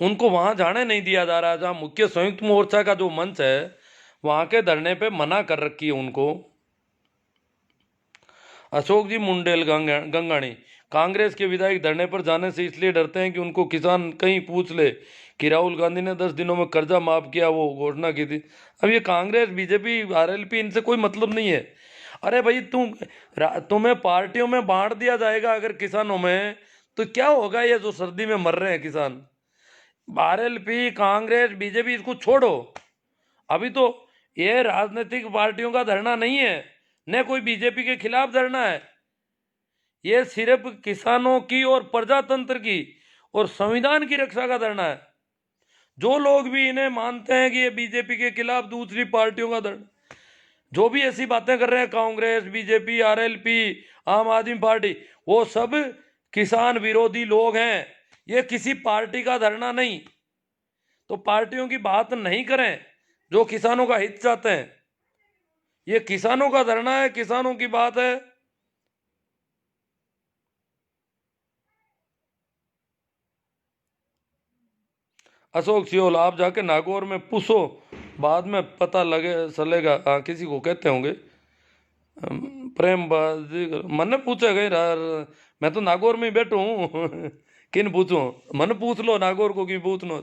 उनको वहां जाने नहीं दिया जा रहा। जहां मुख्य संयुक्त मोर्चा का जो मंच है वहां के धरने पे मना कर रखी है उनको। अशोक जी मुंडेल गंगाणी, कांग्रेस के विधायक धरने पर जाने से इसलिए डरते हैं कि उनको किसान कहीं पूछ ले कि राहुल गांधी ने 10 दिनों में कर्जा माफ किया, वो घोषणा की थी। अब ये कांग्रेस बीजेपी आरएलपी इनसे कोई मतलब नहीं है। अरे भाई तुम्हें पार्टियों में बांट दिया जाएगा अगर किसानों में, तो क्या होगा? ये जो सर्दी में मर रहे हैं किसान, आरएलपी कांग्रेस बीजेपी इसको छोड़ो। अभी तो ये राजनीतिक पार्टियों का धरना नहीं है, न कोई बीजेपी के खिलाफ धरना है, ये सिर्फ किसानों की और प्रजातंत्र की और संविधान की रक्षा का धरना है। जो लोग भी इन्हें मानते हैं कि ये बीजेपी के खिलाफ दूसरी पार्टियों का धरना, जो भी ऐसी बातें कर रहे हैं कांग्रेस बीजेपी आरएलपी आम आदमी पार्टी, वो सब किसान विरोधी लोग हैं। ये किसी पार्टी का धरना नहीं, तो पार्टियों की बात नहीं करें जो किसानों का हित चाहते हैं। ये किसानों का धरना है, किसानों की बात है। अशोक सियोल, आप जाके नागौर में पूछो, बाद में पता लगे चलेगा। हाँ, किसी को कहते होंगे प्रेम मन पूछे गए यार, मैं तो नागौर में ही बैठू हूँ किन पूछूं? मन पूछ लो नागौर को, क्यों पूछनो।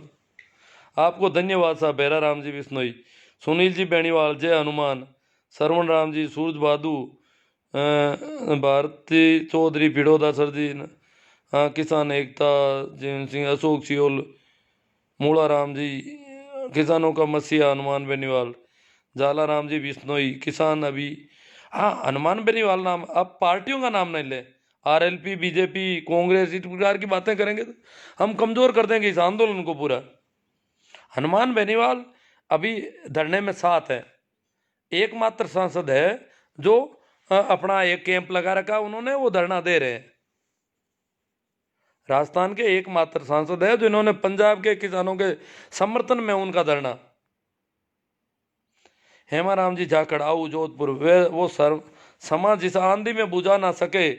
आपको धन्यवाद साहब। बेरा राम जी बिश्नोई, सुनील जी बेनीवाल, जय हनुमान, सरवण राम जी, सूरज बहादू, भारती चौधरी भिड़ोदा सर जी, हाँ, किसान एकता, जीवन सिंह, अशोक सियोल, मूला राम जी, किसानों का मसीहा हनुमान बेनीवाल, जाला राम जी बिश्नोई, किसान अभी। हाँ, हनुमान बेनीवाल नाम, अब पार्टियों का नाम नहीं ले। आरएलपी बीजेपी कांग्रेस इस प्रकार की बातें करेंगे तो हम कमजोर कर देंगे इस आंदोलन को पूरा। हनुमान बेनीवाल अभी धरने में साथ है, एकमात्र सांसद है जो अपना एक कैंप लगा रखा उन्होंने, वो धरना दे रहे हैं। राजस्थान के एकमात्र सांसद है जिन्होंने पंजाब के किसानों के समर्थन में उनका धरना। हेमाराम जी जाखड़, आओ जोधपुर, वे वो समाज जिसे आंधी में बुझा ना सके,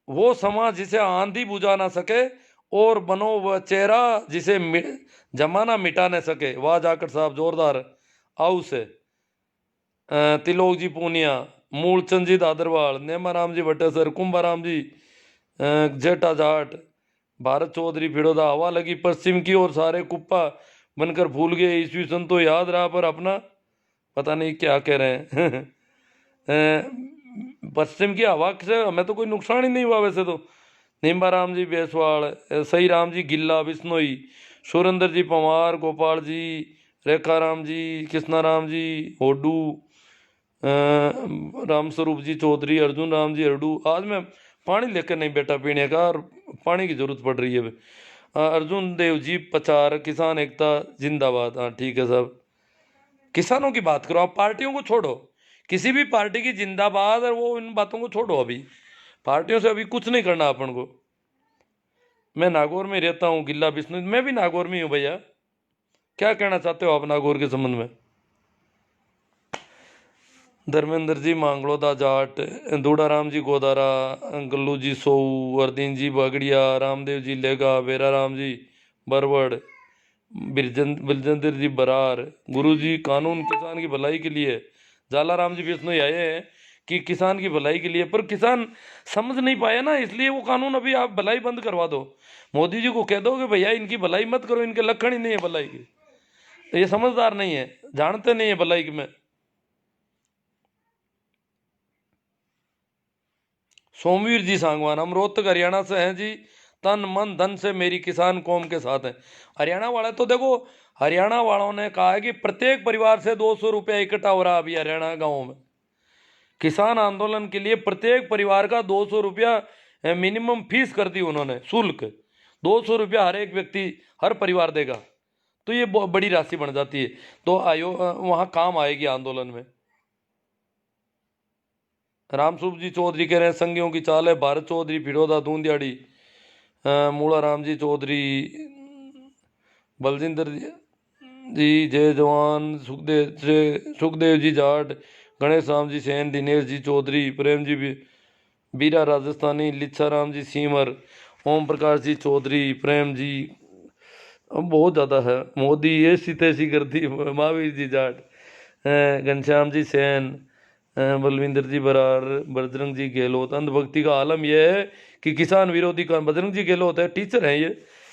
वो समाज जिसे आंधी बुझा ना सके, और बनो वह चेहरा जिसे जमाना मिटा न सके। वाह जाखड़ साहब, जोरदार। आओ से तिलोक जी पूनिया, मूलचंद जी दादरवाल, नेमाराम जी भट्टेसर, कुंभाराम जी जेठा जाट, भारत चौधरी भिड़ोदा, हवा लगी पश्चिम की और सारे कुप्पा बनकर भूल गए ईस्वी सन तो याद रहा पर अपना पता नहीं क्या कह रहे हैं। पश्चिम की हवा से हमें तो कोई नुकसान ही नहीं हुआ वैसे तो। नीम्बाराम जी बेसवाड़, सही राम जी गिल्ला बिश्नोई, सुरेंद्र जी पवार, गोपाल जी, रेखा राम जी, कृष्णा राम जी होडू, राम स्वरूप जी चौधरी, अर्जुन राम जी अरडू। आज मैं पानी लेकर नहीं बैठा पीने का, और पानी की जरूरत पड़ रही है। अर्जुन देव जी पचार, किसान एकता जिंदाबाद। हाँ ठीक है साहब, किसानों की बात करो, आप पार्टियों को छोड़ो। किसी भी पार्टी की जिंदाबाद, और वो इन बातों को छोड़ो। अभी पार्टियों से अभी कुछ नहीं करना अपन को। मैं नागौर में रहता हूँ, गिल्ला बिश्नोई, मैं भी नागौर में हूँ भैया। क्या कहना चाहते हो आप नागौर के संबंध में? धर्मेंद्र जी मांगड़ोदा जाट, दूड़ाराम जी गोदारा, गल्लू जी सोऊ, अर्दीन जी बागड़िया, रामदेव जी लेगा, बेरा राम जी बरवड़, बिरजेंद्र जी बरार, गुरु जी कानून किसान की भलाई के लिए। जाला राम जी बिश्नोई आए हैं कि किसान की भलाई के लिए, पर किसान समझ नहीं पाया ना, इसलिए वो कानून अभी आप भलाई बंद करवा दो। मोदी जी को कह दो कि भैया इनकी भलाई मत करो, इनके लक्षण ही नहीं है भलाई की, ये समझदार नहीं है, जानते नहीं है भलाई की में। सोमवीर जी सांगवान, हम रोहतक हरियाणा से हैं जी, तन मन धन से मेरी किसान कौम के साथ हैं। हरियाणा वाले तो देखो, हरियाणा वालों ने कहा है कि प्रत्येक परिवार से 200 रुपया इकट्ठा हो रहा अभी हरियाणा गाँव में। किसान आंदोलन के लिए प्रत्येक परिवार का 200 रुपया मिनिमम फीस कर दी उन्होंने, शुल्क 200 रुपया हर एक व्यक्ति हर परिवार देगा, तो ये बहुत बड़ी राशि बन जाती है। तो वहाँ काम आएगी आंदोलन में। रामसूप जी चौधरी कह रहे हैं संघियों की चाल है, भारत चौधरी भिड़ोदा दूंदियाड़ी, मूला राम जी चौधरी, बलजिंदर जी, जय जवान, सुखदेव जी जाट, गणेश राम जी सैन, दिनेश जी चौधरी, प्रेम जी बीरा राजस्थानी, लिच्छा राम जी सीमर, ओम प्रकाश जी चौधरी, प्रेम जी, अब बहुत ज़्यादा है। मोदी ये सी तैसी कर दी, महावीर जी जाट, घनश्याम जी सैन, बलविंदर जी बरार, बजरंग जी गहलोत। अंधभक्ति का आलम यह है कि किसान विरोधी कानून, बजरंग जी गहलोत है, टीचर हैं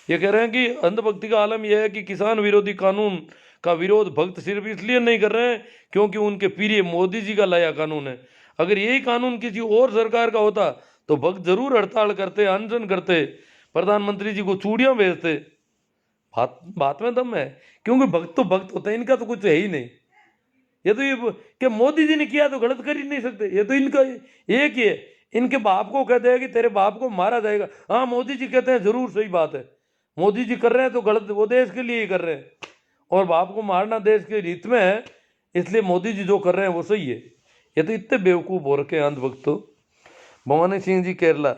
ये कह रहे हैं कि अंधभक्ति का आलम यह है कि किसान विरोधी कानून का विरोध भक्त सिर्फ इसलिए नहीं कर रहे हैं क्योंकि उनके प्रिय मोदी जी का लाया कानून है। अगर यही कानून किसी और सरकार का होता तो भक्त जरूर हड़ताल करते, अनशन करते, प्रधानमंत्री जी को चूड़ियां भेजते। बात में दम है, क्योंकि भक्त तो भक्त होते हैं, इनका तो कुछ है ही नहीं। ये तो ये कि मोदी जी ने किया तो गलत कर ही नहीं सकते, ये तो इनका एक ही है। इनके बाप को कहते हैं कि तेरे बाप को मारा जाएगा, हाँ मोदी जी कहते हैं जरूर सही बात है, मोदी जी कर रहे हैं तो गलत, वो देश के लिए ही कर रहे हैं, और बाप को मारना देश के हित में है, इसलिए मोदी जी जो कर रहे हैं वो सही है। ये तो इतने बेवकूफ़ हो रखे हैं अंधभक्त। तो भवानी सिंह जी केरला,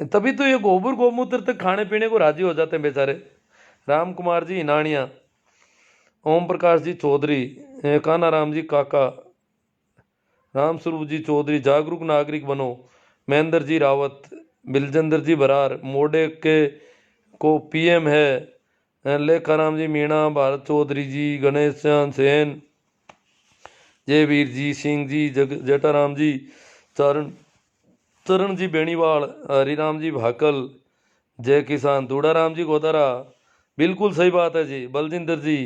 तभी तो ये गोबर गोमूत्र तक खाने पीने को राजी हो जाते हैं बेचारे। राम कुमार जी हिनानिया, ओम प्रकाश जी चौधरी, काना राम जी काका, राम स्वरूप जी चौधरी, जागरूक नागरिक बनो, महेंद्र जी रावत, बिलजिंदर जी बरार, मोडे के को पीएम है, लेखाराम जी मीणा, भारत चौधरी जी, गणेश चंद सेन, जयवीर जी सिंह जी, जटाराम जी, चरण जी बेनीवाल, हरिराम जी भाकल, जय किसान, दूड़ाराम जी गोदारा, बिल्कुल सही बात है जी, बलजिंदर जी,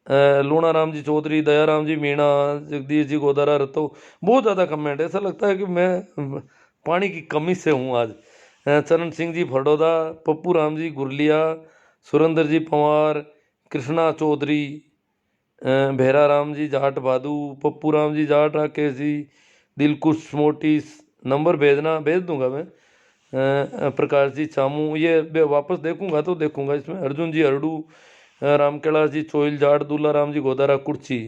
लूणा राम जी चौधरी, दयाराम जी मीणा, जगदीश जी गोदारा रतो। बहुत ज़्यादा कमेंट, ऐसा लगता है कि मैं पानी की कमी से हूँ आज। चरण सिंह जी फडोदा, पप्पू राम जी गुरलिया, सुरेंद्र जी पवार, कृष्णा चौधरी, भेरा राम जी जाट बादू, पप्पू राम जी जाट, राकेश जी, दिलकुश मोटिस, नंबर भेजना, भेज दूंगा मैं। प्रकाश जी चामू, ये वापस देखूंगा तो देखूंगा इसमें। अर्जुन जी अरडू, राम कैलाश जी चोइल जाट, दूल्हा राम जी गोदारा कुर्ची,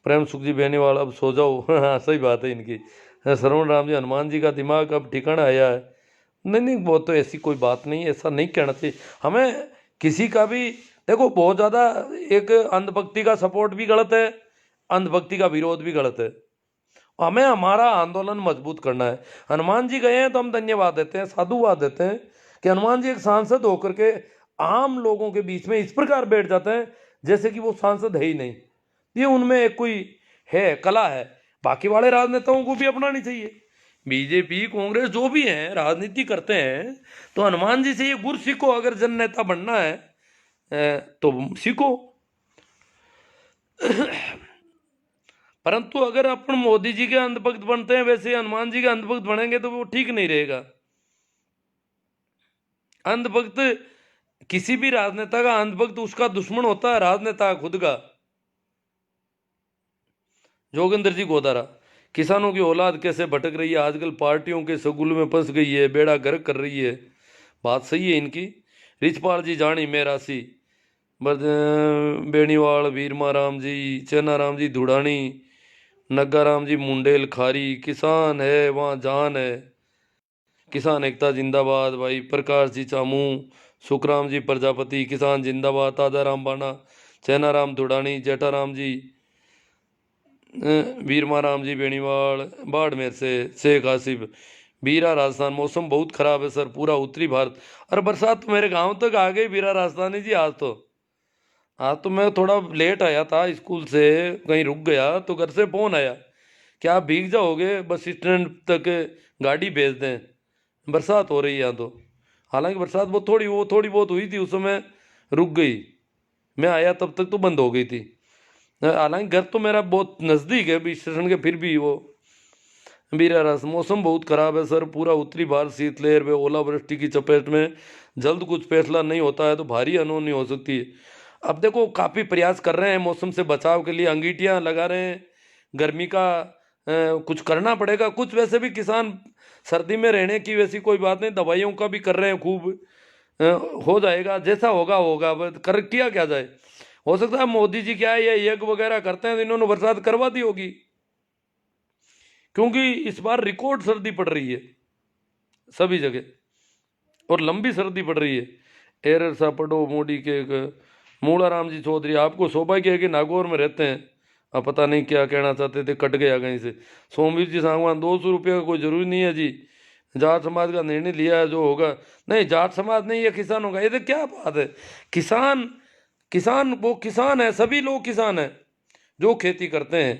प्रेम सुख जी बेनीवाल, अब सो जाओ। हाँ सही बात है इनकी। श्रवण राम जी, हनुमान जी का दिमाग अब ठिकाना आया है। नहीं नहीं, वो तो ऐसी कोई बात नहीं, ऐसा नहीं कहना चाहिए हमें किसी का भी। देखो बहुत ज़्यादा एक अंधभक्ति का सपोर्ट भी गलत है, अंधभक्ति का विरोध भी गलत है। हमें हमारा आंदोलन मजबूत करना है। हनुमान जी गए हैं तो हम धन्यवाद देते हैं, साधुवाद देते हैं कि हनुमान जी एक सांसद होकर के आम लोगों के बीच में इस प्रकार बैठ जाते हैं जैसे कि वो सांसद है ही नहीं। ये उनमें एक कोई है, कला है। बाकी वाले राजनेताओं को भी अपनानी चाहिए। बीजेपी कांग्रेस जो भी हैं राजनीति करते हैं तो हनुमान जी से ये गुर सीखो। अगर जन नेता बनना है तो सीखो। परंतु अगर अपन मोदी जी के अंधभक्त बनते हैं वैसे हनुमान जी के अंधभक्त बनेंगे तो वो ठीक नहीं रहेगा। अंधभक्त किसी भी राजनेता का अंधभक्त उसका दुश्मन होता है, राजनेता खुद का। जोगिंदर जी गोदारा, किसानों की औलाद कैसे भटक रही है, आजकल पार्टियों के सगुल में फंस गई है, बेड़ा गर्क कर रही है। बात सही है इनकी। रिचपाल जी जानी मेरासी, बेनीवाल, वीरमा राम जी, चेना राम जी धुड़ानी, नग्गा राम जी मुंडेल खारी, किसान है वहाँ जान है, किसान एकता जिंदाबाद भाई। प्रकाश जी चामू, सुखराम जी प्रजापति, किसान जिंदाबाद। ताजा राम बाना, चैना राम धुड़ानी, जेठाराम जी, वीरमा राम जी बेनीवाल, बाड़मेर से शेख आसिफ, बीरा राजस्थान। मौसम बहुत खराब है सर, पूरा उत्तरी भारत। अरे बरसात तो मेरे गांव तक आ गई बीरा राजस्थानी जी। आज तो मैं थोड़ा लेट आया था स्कूल से, कहीं रुक गया तो घर से फोन आया कि आप भीग जाओगे, बस स्टैंड तक गाड़ी भेज दें, बरसात हो रही है यहाँ तो। हालांकि बरसात वो थोड़ी बहुत हुई थी, उस समय रुक गई। मैं आया तब तक तो बंद हो गई थी। हालांकि घर तो मेरा बहुत नज़दीक है बीच स्टेशन के, फिर भी वो बीरा रस। मौसम बहुत खराब है सर, पूरा उत्तरी भारत शीतलहर व ओलावृष्टि की चपेट में। जल्द कुछ फैसला नहीं होता है तो भारी अनहोनी हो सकती है। अब देखो काफ़ी प्रयास कर रहे हैं मौसम से बचाव के लिए, अंगीठियाँ लगा रहे हैं, गर्मी का कुछ करना पड़ेगा। कुछ वैसे भी किसान सर्दी में रहने की वैसी कोई बात नहीं, दवाइयों का भी कर रहे हैं खूब। हो जाएगा, जैसा होगा होगा, कर किया क्या जाए। हो सकता है मोदी जी क्या है ये यज्ञ वगैरह करते हैं तो इन्होंने बरसात करवा दी होगी, क्योंकि इस बार रिकॉर्ड सर्दी पड़ रही है सभी जगह। और लंबी सर्दी पड़ रही है। एरर सा पढ़ो मोदी के मूला राम जी चौधरी, आपको सौभाग्य है कि नागौर में रहते हैं। अब पता नहीं क्या कहना चाहते थे, कट गया कहीं से। सोमवीर जी सांगवान, 200 रुपये का कोई जरूरी नहीं है जी, जाट समाज का निर्णय लिया है जो होगा। नहीं, जाट समाज नहीं, ये किसानों का। ये तो क्या बात है, किसान किसान वो किसान है, सभी लोग किसान हैं जो खेती करते हैं।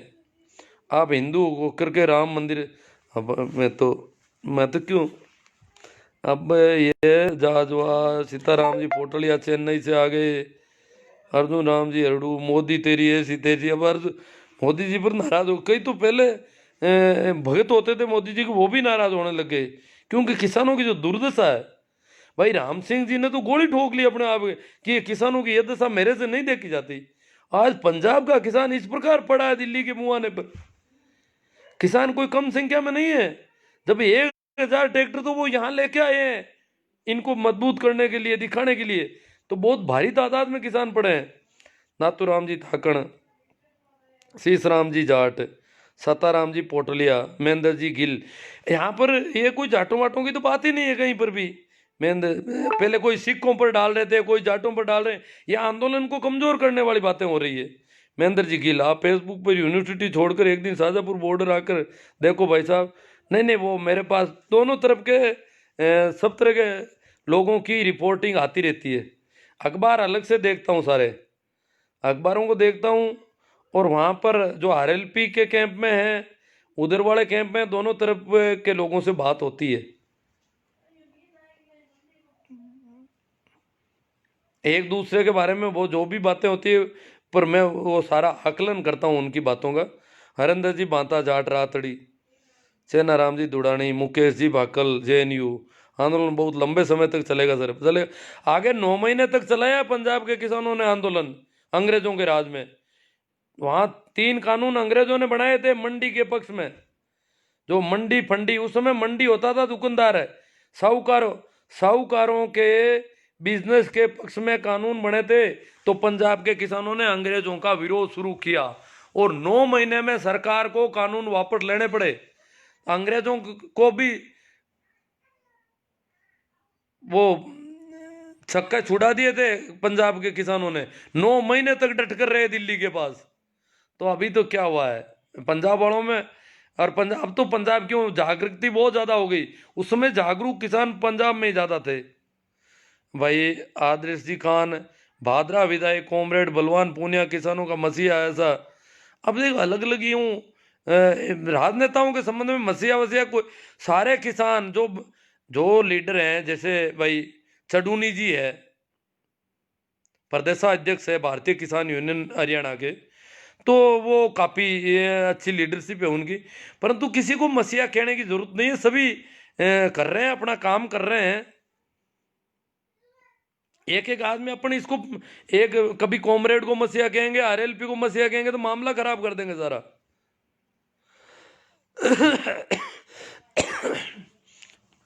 आप हिंदू होकर के राम मंदिर, अब मैं तो क्यों, अब ये जाजवा सीताराम जी पोटलिया चेन्नई से आ गए, अर्जुन राम जी हरडू, मोदी तेरी ऐसी तेजी। अब अर्जुन मोदी जी पर नाराज हो कई, तो पहले भगत होते थे मोदी जी को, वो भी नाराज होने लग गए, क्योंकि किसानों की जो दुर्दशा है। भाई राम सिंह जी ने तो गोली ठोक ली अपने आप कि ये किसानों की ये दशा मेरे से नहीं देखी जाती। आज पंजाब का किसान इस प्रकार पड़ा है दिल्ली के मुहाने पर। किसान कोई कम संख्या में नहीं है। जब 1,000 ट्रैक्टर तो वो यहाँ लेके आए हैं इनको मजबूत करने के लिए, दिखाने के लिए, तो बहुत भारी तादाद में किसान पड़े हैं। नाथूराम जी थाकण, शीश राम जी जाट, सताराम जी पोटलिया, महेंद्र जी गिल, यहाँ पर ये कोई जाटों वाटों की तो बात ही नहीं है कहीं पर भी। महेंद्र, पहले कोई सिखों पर डाल रहे थे, कोई जाटों पर डाल रहे हैं, ये आंदोलन को कमजोर करने वाली बातें हो रही है। महेंद्र जी गिल, आप फेसबुक पर यूनिवर्सिटी छोड़कर एक दिन शाजापुर बॉर्डर आकर देखो भाई साहब। नहीं नहीं, वो मेरे पास दोनों तरफ के सब तरह के लोगों की रिपोर्टिंग आती रहती है। अखबार अलग से देखता हूँ, सारे अखबारों को देखता हूँ। और वहाँ पर जो आरएलपी के कैंप में है, उधर वाले कैंप में, दोनों तरफ के लोगों से बात होती है। एक दूसरे के बारे में वो जो भी बातें होती है, पर मैं वो सारा आकलन करता हूँ उनकी बातों का। हरिंदर जी बांता जाट रातड़ी, चेनाराम जी दुड़ानी, मुकेश जी भाकल जेएनयू। आंदोलन बहुत लंबे समय तक चलेगा सर, चले आगे 9 महीने तक चलाया पंजाब के किसानों ने आंदोलन अंग्रेजों के राज में। वहाँ 3 कानून अंग्रेजों ने बनाए थे मंडी के पक्ष में। जो मंडी फंडी, उस समय मंडी होता था दुकानदार है, साहूकारों के बिजनेस के पक्ष में कानून बने थे। तो पंजाब के किसानों ने अंग्रेजों का विरोध शुरू किया और 9 महीने में सरकार को कानून वापस लेने पड़े। अंग्रेजों को भी वो छक्का छुड़ा दिए थे पंजाब के किसानों ने। 9 महीने तक डट कर रहे दिल्ली के पास। तो अभी तो क्या हुआ है पंजाब वालों में, और पंजाब तो पंजाब क्यों, जागृति बहुत ज्यादा हो गई। उस समय जागरूक किसान पंजाब में ज्यादा थे। भाई आदर्श जी खान, भादरा विधायक, कॉमरेड बलवान पूनिया, किसानों का मसीहा ऐसा। अब देखो अलग अलग यूं राजनेताओं के संबंध में मसीहा वसीहा कोई, सारे किसान जो जो लीडर हैं, जैसे भाई चडूनी जी है, प्रदेशाध्यक्ष है भारतीय किसान यूनियन हरियाणा के, तो वो काफ़ी अच्छी लीडरशिप है उनकी। परंतु किसी को मसीहा कहने की जरूरत नहीं है, सभी कर रहे हैं, अपना काम कर रहे हैं। एक एक आदमी अपन इसको, एक कभी कॉमरेड को मसीहा कहेंगे, आरएलपी को मसीहा कहेंगे, तो मामला खराब कर देंगे सारा।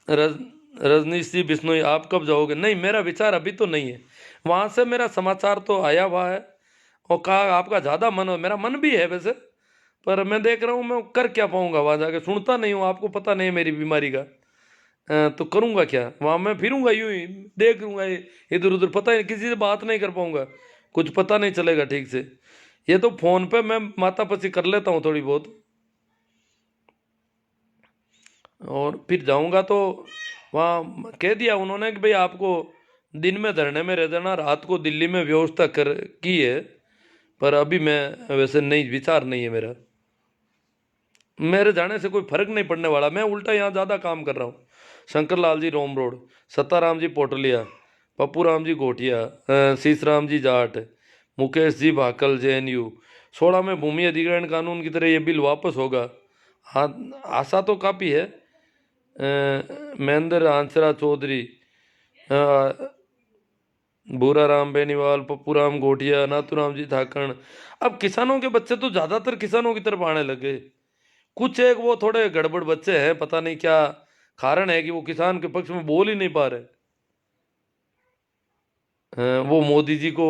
रजनीश जी बिश्नोई, आप कब जाओगे? नहीं, मेरा विचार अभी तो नहीं है। वहां से मेरा समाचार तो आया हुआ है और कहा आपका ज़्यादा मन हो, मेरा मन भी है वैसे, पर मैं देख रहा हूँ मैं कर क्या पाऊंगा वहां जाके, सुनता नहीं हूँ, आपको पता नहीं है मेरी बीमारी का। तो करूंगा क्या वहां, मैं फिरूंगा यूं ही, देख लूंगा इधर उधर, पता है किसी से बात नहीं कर पाऊंगा, कुछ पता नहीं चलेगा ठीक से। ये तो फोन पे मैं मातापची कर लेता हूँ थोड़ी बहुत, और फिर जाऊंगा तो वहाँ कह दिया उन्होंने कि भाई आपको दिन में धरने में रह जाना, रात को दिल्ली में व्यवस्था कर की है। पर अभी मैं वैसे नहीं, विचार नहीं है मेरा, मेरे जाने से कोई फर्क नहीं पड़ने वाला, मैं उल्टा यहाँ ज़्यादा काम कर रहा हूँ। शंकर लाल जी रोम रोड, सत्ताराम जी पोटलिया, पप्पू राम जी गोटिया, शीश राम जी जाट, मुकेश जी भाकल जेएनयू। 16 में भूमि अधिग्रहण कानून की तरह ये बिल वापस होगा, हाँ आशा तो काफ़ी है। महेंद्र आंसरा चौधरी, भूरा राम बेनीवाल, पप्पू राम गोटिया, नाथूराम जी थाकण। अब किसानों के बच्चे तो ज़्यादातर किसानों की तरफ आने लगे। कुछ एक वो थोड़े गड़बड़ बच्चे हैं, पता नहीं क्या कारण है कि वो किसान के पक्ष में बोल ही नहीं पा रहे। वो मोदी जी को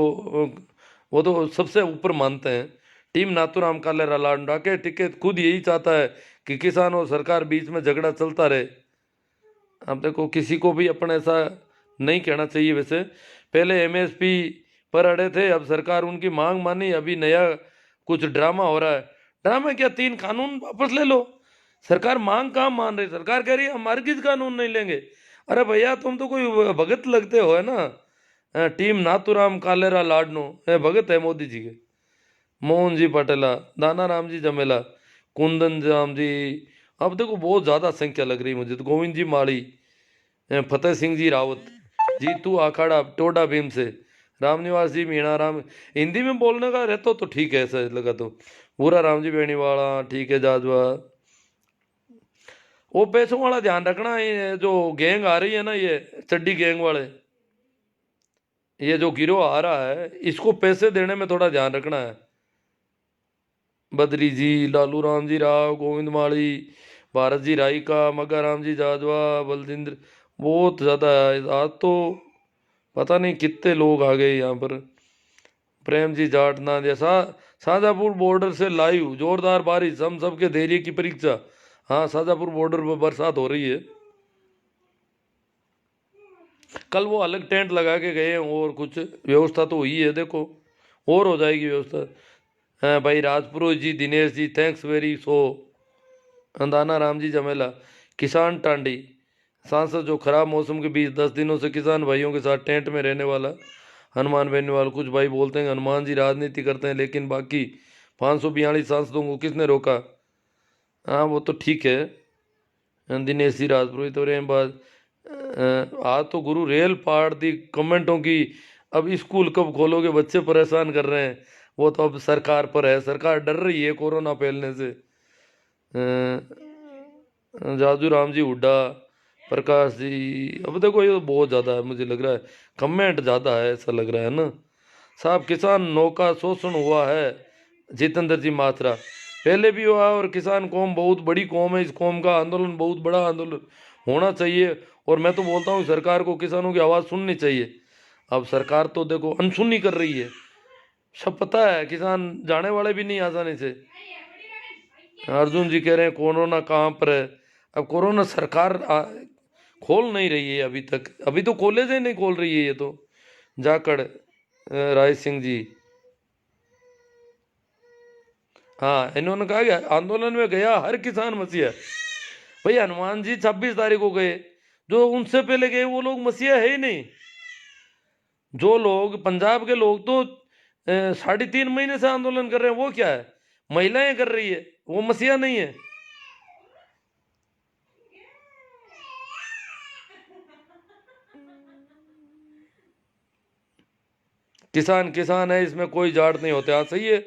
वो तो सबसे ऊपर मानते हैं। टीम नाथूराम कालेरा लांडा के टिकट खुद यही चाहता है कि किसान और सरकार बीच में झगड़ा चलता रहे। अब देखो किसी को भी अपन ऐसा नहीं कहना चाहिए। वैसे पहले एमएसपी पर अड़े थे, अब सरकार उनकी मांग मानी, अभी नया कुछ ड्रामा हो रहा है। ड्रामा क्या, 3 कानून वापस ले लो। सरकार मांग कहाँ मान रही, सरकार कह रही है हम हरगिज कानून नहीं लेंगे। अरे भैया तुम तो कोई भगत लगते हो, है ना। टीम नाथूराम कालेरा लाडनो भगत है मोदी जी के। मोहन जी पटेला, दाना राम जी जमेला, कुंदन राम जी। अब देखो बहुत ज्यादा संख्या लग रही है मुझे तो। गोविंद जी माड़ी, फतेह सिंह जी रावत, जीतू आखाड़ा टोडा भीम से, रामनिवास जी मीणा राम। हिंदी में बोलने का रहता तो ठीक है, ऐसा लगा तो। पूरा राम जी बेनीवाला, ठीक है जाजवा। वो पैसों वाला ध्यान रखना, ये जो गैंग आ रही है ना, ये चड्डी गैंग वाले, ये जो गिरोह आ रहा है, इसको पैसे देने में थोड़ा ध्यान रखना है। बद्री जी, लालू राम जी राव, गोविंद माली, भारत जी राई का, मग्गा राम जी जाजवा, बलजिंद्र, बहुत ज़्यादा है आज तो। पता नहीं कितने लोग आ गए यहाँ पर। प्रेम जी जाट ना जैसा। शाहजहाँपुर बॉर्डर से लाइव जोरदार बारिश, हम सबके धैर्य की परीक्षा। हाँ, शाहजहाँपुर बॉर्डर पर बरसात हो रही है। कल वो अलग टेंट लगा के गए हैं, और कुछ व्यवस्था तो हुई है देखो, और हो जाएगी व्यवस्था। हाँ भाई, राजपुरोहित जी, Dinesh ji, thanks very so. अंदाना Ram ji जमेला, किसान टांडी, सांसद जो खराब मौसम के बीच 10 दिनों से किसान भाइयों के साथ टेंट में रहने वाला हनुमान बेनीवाल। कुछ भाई बोलते हैं हनुमान जी राजनीति करते हैं, लेकिन बाकी 542 सांसदों को किसने रोका। हाँ वो तो ठीक है। दिनेश जी राजपुरोहित और बाद आज तो गुरु रेल पाड़ दी कमेंटों की। अब स्कूल कब खोलोगे, बच्चे परेशान कर रहे हैं। वो तो अब सरकार पर है, सरकार डर रही है कोरोना फैलने से। जाजू राम जी हुड्डा, प्रकाश जी। अब देखो ये तो बहुत ज़्यादा है, मुझे लग रहा है कमेंट ज़्यादा है, ऐसा लग रहा है ना साहब। किसान नौका शोषण हुआ है, जितेंद्र जी माथुरा। पहले भी हुआ, और किसान कौम बहुत बड़ी कौम है, इस कौम का आंदोलन बहुत बड़ा आंदोलन होना चाहिए। और मैं तो बोलता हूँ सरकार को किसानों की आवाज़ सुननी चाहिए। अब सरकार तो देखो अनसुनी कर रही है, सब पता है, किसान जाने वाले भी नहीं आसानी से। अर्जुन जी कह रहे हैं कोरोना कहाँ पर है। अब कोरोना सरकार खोल नहीं रही है अभी तक, अभी तो कॉलेज ही नहीं खोल रही है ये तो। जाकड़ राय सिंह जी, हाँ इन्होंने कहा कि आंदोलन में गया हर किसान मसीहा। भाई हनुमान जी 26 तारीख को गए, जो उनसे पहले गए वो लोग मसीहा है ही नहीं। जो लोग पंजाब के लोग तो 3.5 महीने से आंदोलन कर रहे हैं, वो क्या है, महिलाएं कर रही है, वो मसीहा नहीं है। किसान किसान है, इसमें कोई जाट नहीं होते। हाँ सही है,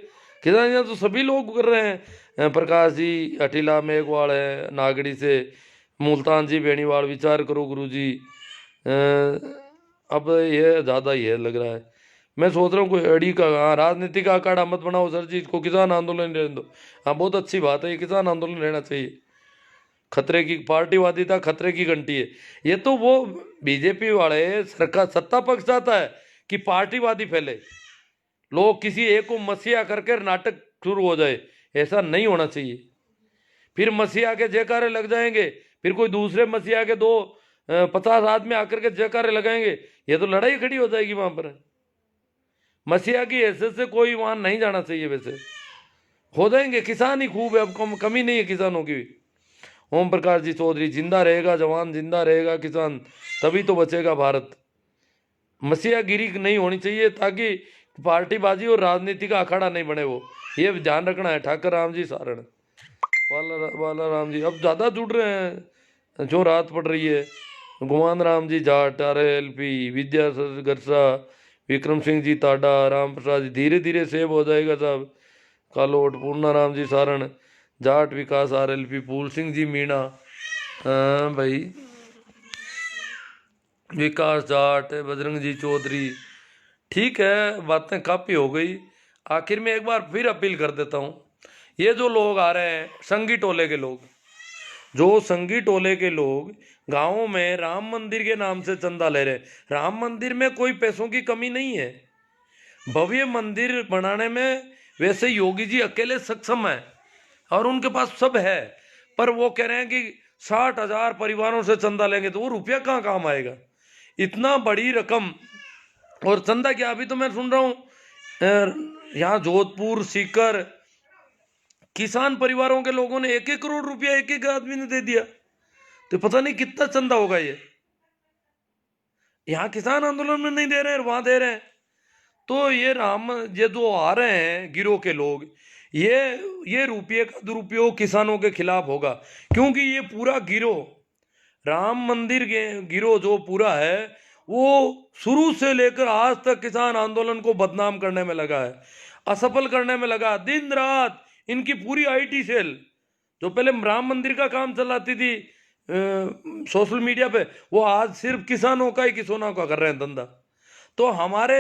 किसान यहाँ तो सभी लोग कर रहे हैं। प्रकाश जी अटीला मेघवाल है नागड़ी से, मुल्तान जी बेनीवाल, विचार करो गुरु जी। अब ये ज़्यादा ही है लग रहा है। मैं सोच रहा हूँ कोई अड़ी का, हाँ राजनीति का अखाड़ा मत बनाओ सर जी, इसको किसान आंदोलन रहने दो। हाँ बहुत अच्छी बात है, ये किसान आंदोलन रहना चाहिए। खतरे की पार्टीवादिता खतरे की घंटी है। ये तो वो बीजेपी वाले सरकार सत्ता पक्ष चाहता है कि पार्टीवादी फैले, लोग किसी एक को मसीहा करके नाटक शुरू हो जाए। ऐसा नहीं होना चाहिए। फिर मसीहा के जयकारे लग जाएंगे, फिर कोई दूसरे मसीहा के 50 आदमी आकर के जयकारे लगाएंगे, ये तो लड़ाई खड़ी हो जाएगी वहां पर। मसीहा की हैसियत से कोई वहां नहीं जाना चाहिए। वैसे हो जाएंगे, किसान ही खूब है, अब कमी नहीं है किसानों की। ओम प्रकाश जी चौधरी, जिंदा रहेगा जवान, जिंदा रहेगा किसान, तभी तो बचेगा भारत। मसीहागिरी नहीं होनी चाहिए, ताकि पार्टीबाजी और राजनीति का अखाड़ा नहीं बने, वो ये ध्यान रखना है। ठाकर राम जी सारण, वाला राम जी अब ज़्यादा जुड़ रहे हैं, जो रात पड़ रही है। गुमान राम जी जाट, RLP, विद्या गरसा, विक्रम सिंह जी ताडा, राम प्रसाद जी, धीरे धीरे सेव हो जाएगा साहब। कालोट, पूर्णा राम जी सारण, जाट विकास RLP, फूल सिंह जी मीणा। हाँ भाई, विकास जाट, बजरंग जी चौधरी। ठीक है, बातें काफ़ी हो गई। आखिर में एक बार फिर अपील कर देता हूँ, ये जो लोग आ रहे हैं संगी टोले के लोग, जो संगी टोले के लोग गाँवों में राम मंदिर के नाम से चंदा ले रहे हैं। राम मंदिर में कोई पैसों की कमी नहीं है, भव्य मंदिर बनाने में वैसे योगी जी अकेले सक्षम है और उनके पास सब है। पर वो कह रहे हैं कि 60,000 परिवारों से चंदा लेंगे तो वो रुपया कहाँ काम आएगा? इतना बड़ी रकम। और चंदा क्या, अभी तो मैं सुन रहा हूँ यहाँ जोधपुर सीकर किसान परिवारों के लोगों ने 1-1 करोड़ रुपया एक एक आदमी ने दे दिया। तो पता नहीं कितना चंदा होगा ये। यहाँ किसान आंदोलन में नहीं दे रहे हैं, वहां दे रहे हैं। तो ये जो आ रहे हैं गिरोह के लोग, ये रुपये का दुरुपयोग किसानों के खिलाफ होगा, क्योंकि ये पूरा गिरोह, राम मंदिर गिरोह जो पूरा है, वो शुरू से लेकर आज तक किसान आंदोलन को बदनाम करने में लगा है, असफल करने में लगा। दिन रात इनकी पूरी आईटी सेल, जो पहले राम मंदिर का काम चलाती थी सोशल मीडिया पे, वो आज सिर्फ किसानों का ही, किसानों का कर रहे हैं धंधा। तो हमारे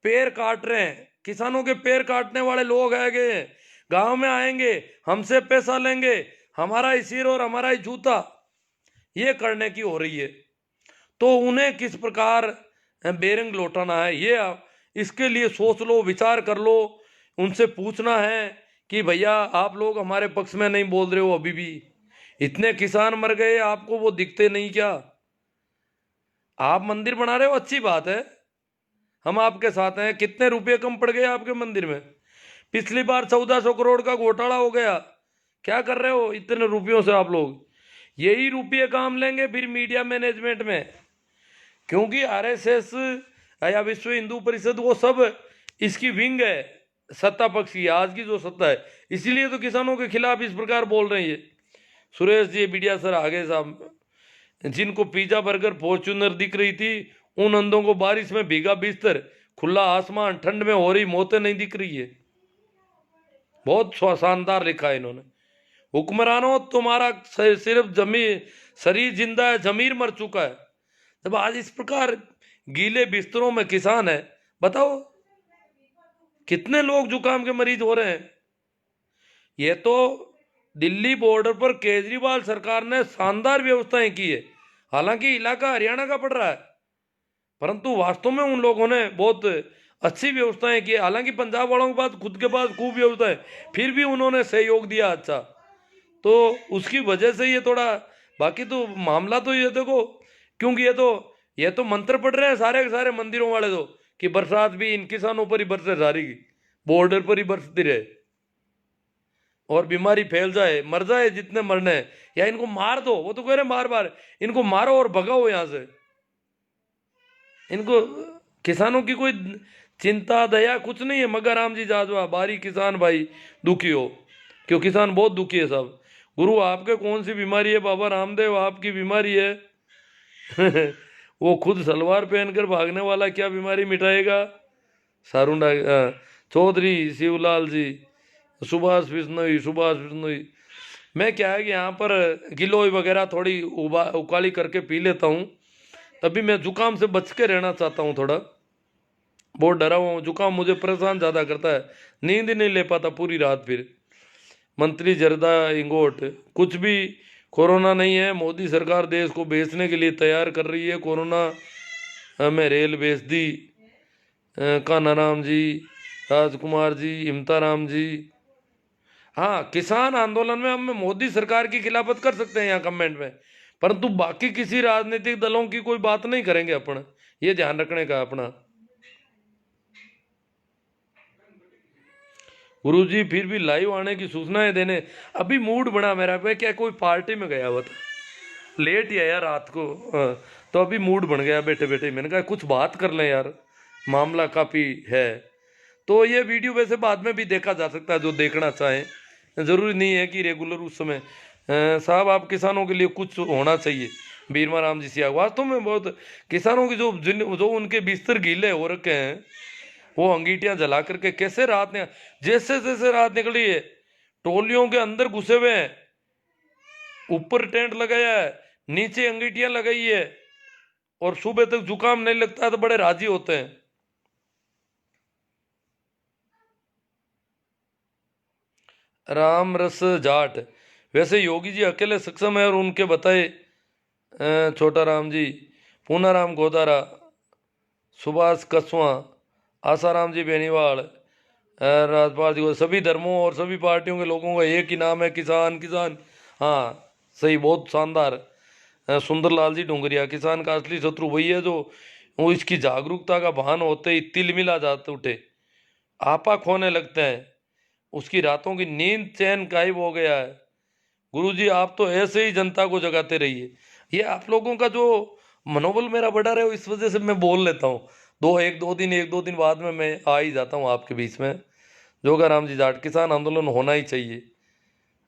पैर काट रहे हैं, किसानों के पैर काटने वाले लोग आएंगे, गांव में आएंगे, हमसे पैसा लेंगे, हमारा ही सिर और हमारा ही जूता, ये करने की हो रही है। तो उन्हें किस प्रकार बेरंग लौटाना है, ये इसके लिए सोच लो, विचार कर लो। उनसे पूछना है कि भैया आप लोग हमारे पक्ष में नहीं बोल रहे हो, अभी भी इतने किसान मर गए, आपको वो दिखते नहीं क्या? आप मंदिर बना रहे हो, अच्छी बात है, हम आपके साथ हैं। कितने रुपए कम पड़ गए आपके मंदिर में? पिछली बार 1400 करोड़ का घोटाला हो गया। क्या कर रहे हो इतने रुपयों से आप लोग? यही रुपये काम लेंगे फिर मीडिया मैनेजमेंट में, क्योंकि आरएसएस या विश्व हिंदू परिषद वो सब इसकी विंग है, सत्ता पक्ष की, आज की जो सत्ता है। इसीलिए तो किसानों के खिलाफ इस प्रकार बोल रहे हैं। सुरेश जी मीडिया सर आगे साहब, जिनको पिज्जा बर्गर फॉर्च्यूनर दिख रही थी, उन अंधों को बारिश में भीगा बिस्तर, खुला आसमान, ठंड में हो रही मौतें नहीं दिख रही है। बहुत शानदार लिखा है इन्होंने। हुक्मरानों तुम्हारा सिर्फ जमीर, शरीर जिंदा है, जमीर मर चुका है। जब आज इस प्रकार गीले बिस्तरों में किसान है, बताओ कितने लोग जुकाम के मरीज हो रहे हैं। ये तो दिल्ली बॉर्डर पर केजरीवाल सरकार ने शानदार व्यवस्थाएं की है, हालांकि इलाका हरियाणा का पड़ रहा है, परंतु वास्तव में उन लोगों ने बहुत अच्छी व्यवस्थाएं की। हालांकि पंजाब वालों के पास खुद के पास खूब व्यवस्थाएं, फिर भी उन्होंने सहयोग दिया अच्छा, तो उसकी वजह से ये थोड़ा, बाकी तो मामला तो ये देखो, क्योंकि ये तो मंत्र पढ़ रहे हैं सारे के सारे मंदिरों वाले तो, कि बरसात भी इन किसानों पर ही बरसे, सारी की बॉर्डर पर ही बरसती रहे और बीमारी फैल जाए, मर जाए जितने मरने हैं, या इनको मार दो। वो तो कह रहे मार मार, इनको मारो और भगाओ यहां से। इनको किसानों की कोई चिंता दया कुछ नहीं है। मगर राम जी जाजवा, बारी किसान भाई दुखी हो, क्यों किसान बहुत दुखी है साहब। गुरु आपके कौन सी बीमारी है? बाबा रामदेव आपकी बीमारी है वो खुद सलवार पहनकर भागने वाला क्या बीमारी मिटाएगा? सारुंडा चौधरी शिवलाल जी, सुभाष बिश्नोई। मैं क्या है कि यहाँ पर गिलोय वगैरह थोड़ी उकाली करके पी लेता हूँ, तभी मैं जुकाम से बच के रहना चाहता हूँ। थोड़ा बहुत डरा हुआ हूँ, जुकाम मुझे परेशान ज़्यादा करता है, नींद ही नहीं ले पाता पूरी रात। फिर मंत्री जरदा इंगोट, कुछ भी कोरोना नहीं है, मोदी सरकार देश को बेचने के लिए तैयार कर रही है। कोरोना में रेल बेच दी। कान्हाराम जी, राजकुमार जी, इमता राम जी। हाँ, किसान आंदोलन में हम मोदी सरकार की खिलाफत कर सकते हैं यहाँ कमेंट में, परंतु बाकी किसी राजनीतिक दलों की कोई बात नहीं करेंगे अपन, ये ध्यान रखने का अपना। गुरुजी फिर भी लाइव आने की सूचनाएं देने, अभी मूड बना मेरा पे, क्या कोई पार्टी में गया हुआ था, लेट ही आया रात को, तो अभी मूड बन गया बैठे बैठे। मैंने कहा कुछ बात कर लें यार, मामला काफ़ी है। तो ये वीडियो वैसे बाद में भी देखा जा सकता है, जो देखना चाहें, ज़रूरी नहीं है कि रेगुलर उस समय। साहब आप किसानों के लिए कुछ होना चाहिए। बीरमा राम जी सियाग, वास्तव में बहुत किसानों की जो उनके बिस्तर गीले हो रखे हैं, वो अंगीठियां जला करके कैसे रात ने, जैसे जैसे रात निकली है, टोलियों के अंदर घुसे हुए हैं, ऊपर टेंट लगाया है, नीचे अंगीठियां लगाई है, और सुबह तक जुकाम नहीं लगता है तो बड़े राजी होते हैं। राम रस जाट, वैसे योगी जी अकेले सक्षम है और उनके बताए छोटा राम जी, पूनाराम गोदारा, सुभाष कसवा, आसाराम जी बेनीवाल, राजपाल जी को, सभी धर्मों और सभी पार्टियों के लोगों का एक ही नाम है, किसान किसान। हाँ, सही, बहुत शानदार। सुंदरलाल जी डोंगरिया, किसान का असली शत्रु वही है जो वो इसकी जागरूकता का भान होते ही तिलमिला जाते उठे, आपा खोने लगते हैं, उसकी रातों की नींद चैन गायब हो गया है। गुरुजी आप तो ऐसे ही जनता को जगाते रहिए। ये आप लोगों का जो मनोबल मेरा बढ़ा रहे हो, इस वजह से मैं बोल लेता हूँ। एक दो दिन बाद में मैं आ ही जाता हूँ आपके बीच में। जोगाराम जी जाट, किसान आंदोलन होना ही चाहिए।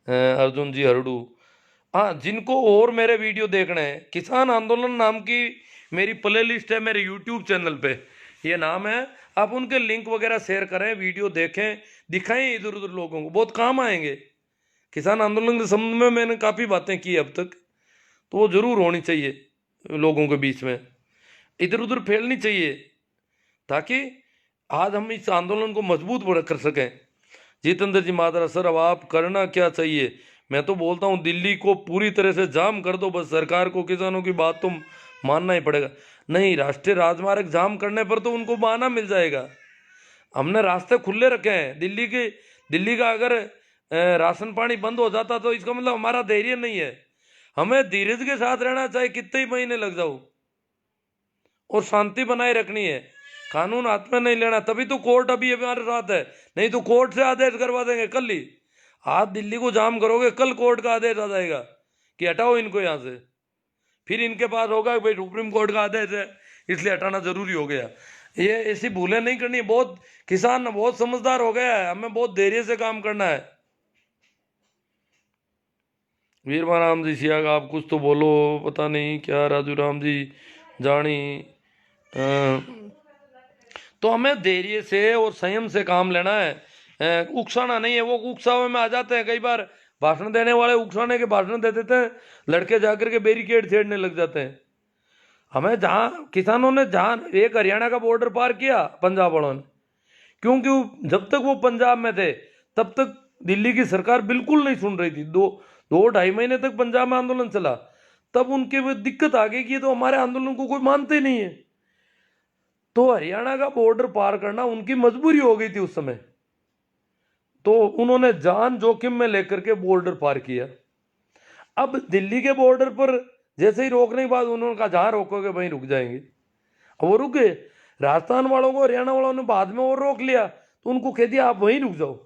अर्जुन जी हरडू, हाँ, जिनको और मेरे वीडियो देखने हैं, किसान आंदोलन नाम की मेरी प्ले लिस्ट है मेरे यूट्यूब चैनल पे, ये नाम है। आप उनके लिंक वगैरह शेयर करें, वीडियो देखें, दिखाएं इधर उधर लोगों को, बहुत काम आएंगे। किसान आंदोलन के संबंध में मैंने काफ़ी बातें की अब तक, तो वो जरूर होनी चाहिए लोगों के बीच में, इधर उधर फैलनी चाहिए, ताकि आज हम इस आंदोलन को मजबूत कर सकें। जितेंद्र जी मादरा, सर अब आप करना क्या चाहिए? मैं तो बोलता हूँ दिल्ली को पूरी तरह से जाम कर दो, बस सरकार को किसानों की बात तो मानना ही पड़ेगा। नहीं, राष्ट्रीय राजमार्ग जाम करने पर तो उनको बहाना मिल जाएगा। हमने रास्ते खुले रखे हैं। दिल्ली का अगर राशन पानी बंद हो जाता तो इसका मतलब हमारा धैर्य नहीं है। हमें धीरज के साथ रहना, चाहे कितने ही महीने लग जाओ, और शांति बनाए रखनी है। कानून हाथ में नहीं लेना, तभी तो कोर्ट अभी हमारे साथ है, नहीं तो कोर्ट से आदेश करवा देंगे कल ही। आज दिल्ली को जाम करोगे, कल कोर्ट का आदेश आ जाएगा कि हटाओ इनको यहाँ से। फिर इनके पास होगा भाई सुप्रीम कोर्ट का आदेश है इसलिए हटाना जरूरी हो गया। ये ऐसी भूलें नहीं करनी। बहुत किसान बहुत समझदार हो गया है, हमें बहुत धैर्य से काम करना है। वीरवा राम जी सियाग, आप कुछ तो बोलो, पता नहीं क्या राजू राम जी जानी। तो हमें धैर्य से और संयम से काम लेना है, उकसाना नहीं है। वो उकसावे में आ जाते हैं कई बार, भाषण देने वाले उकसाने के भाषण दे देते हैं, लड़के जाकर के बैरिकेड छेड़ने लग जाते हैं। हमें जहाँ किसानों ने जहाँ एक हरियाणा का बॉर्डर पार किया पंजाब वालों ने, क्योंकि जब तक वो पंजाब में थे तब तक दिल्ली की सरकार बिल्कुल नहीं सुन रही थी। दो ढाई महीने तक पंजाब में आंदोलन चला, तब उनके वो दिक्कत आ गई कि तो हमारे आंदोलन को कोई मानते नहीं है। तो हरियाणा का बॉर्डर पार करना उनकी मजबूरी हो गई थी उस समय, तो उन्होंने जान जोखिम में लेकर के बॉर्डर पार किया। अब दिल्ली के बॉर्डर पर जैसे ही रोकने के बाद उन्होंने कहा जहां रोकोगे वहीं रुक जाएंगे। अब वो रुक गए। राजस्थान वालों को, हरियाणा वालों ने बाद में और रोक लिया, तो उनको कह दिया आप वहीं रुक जाओ,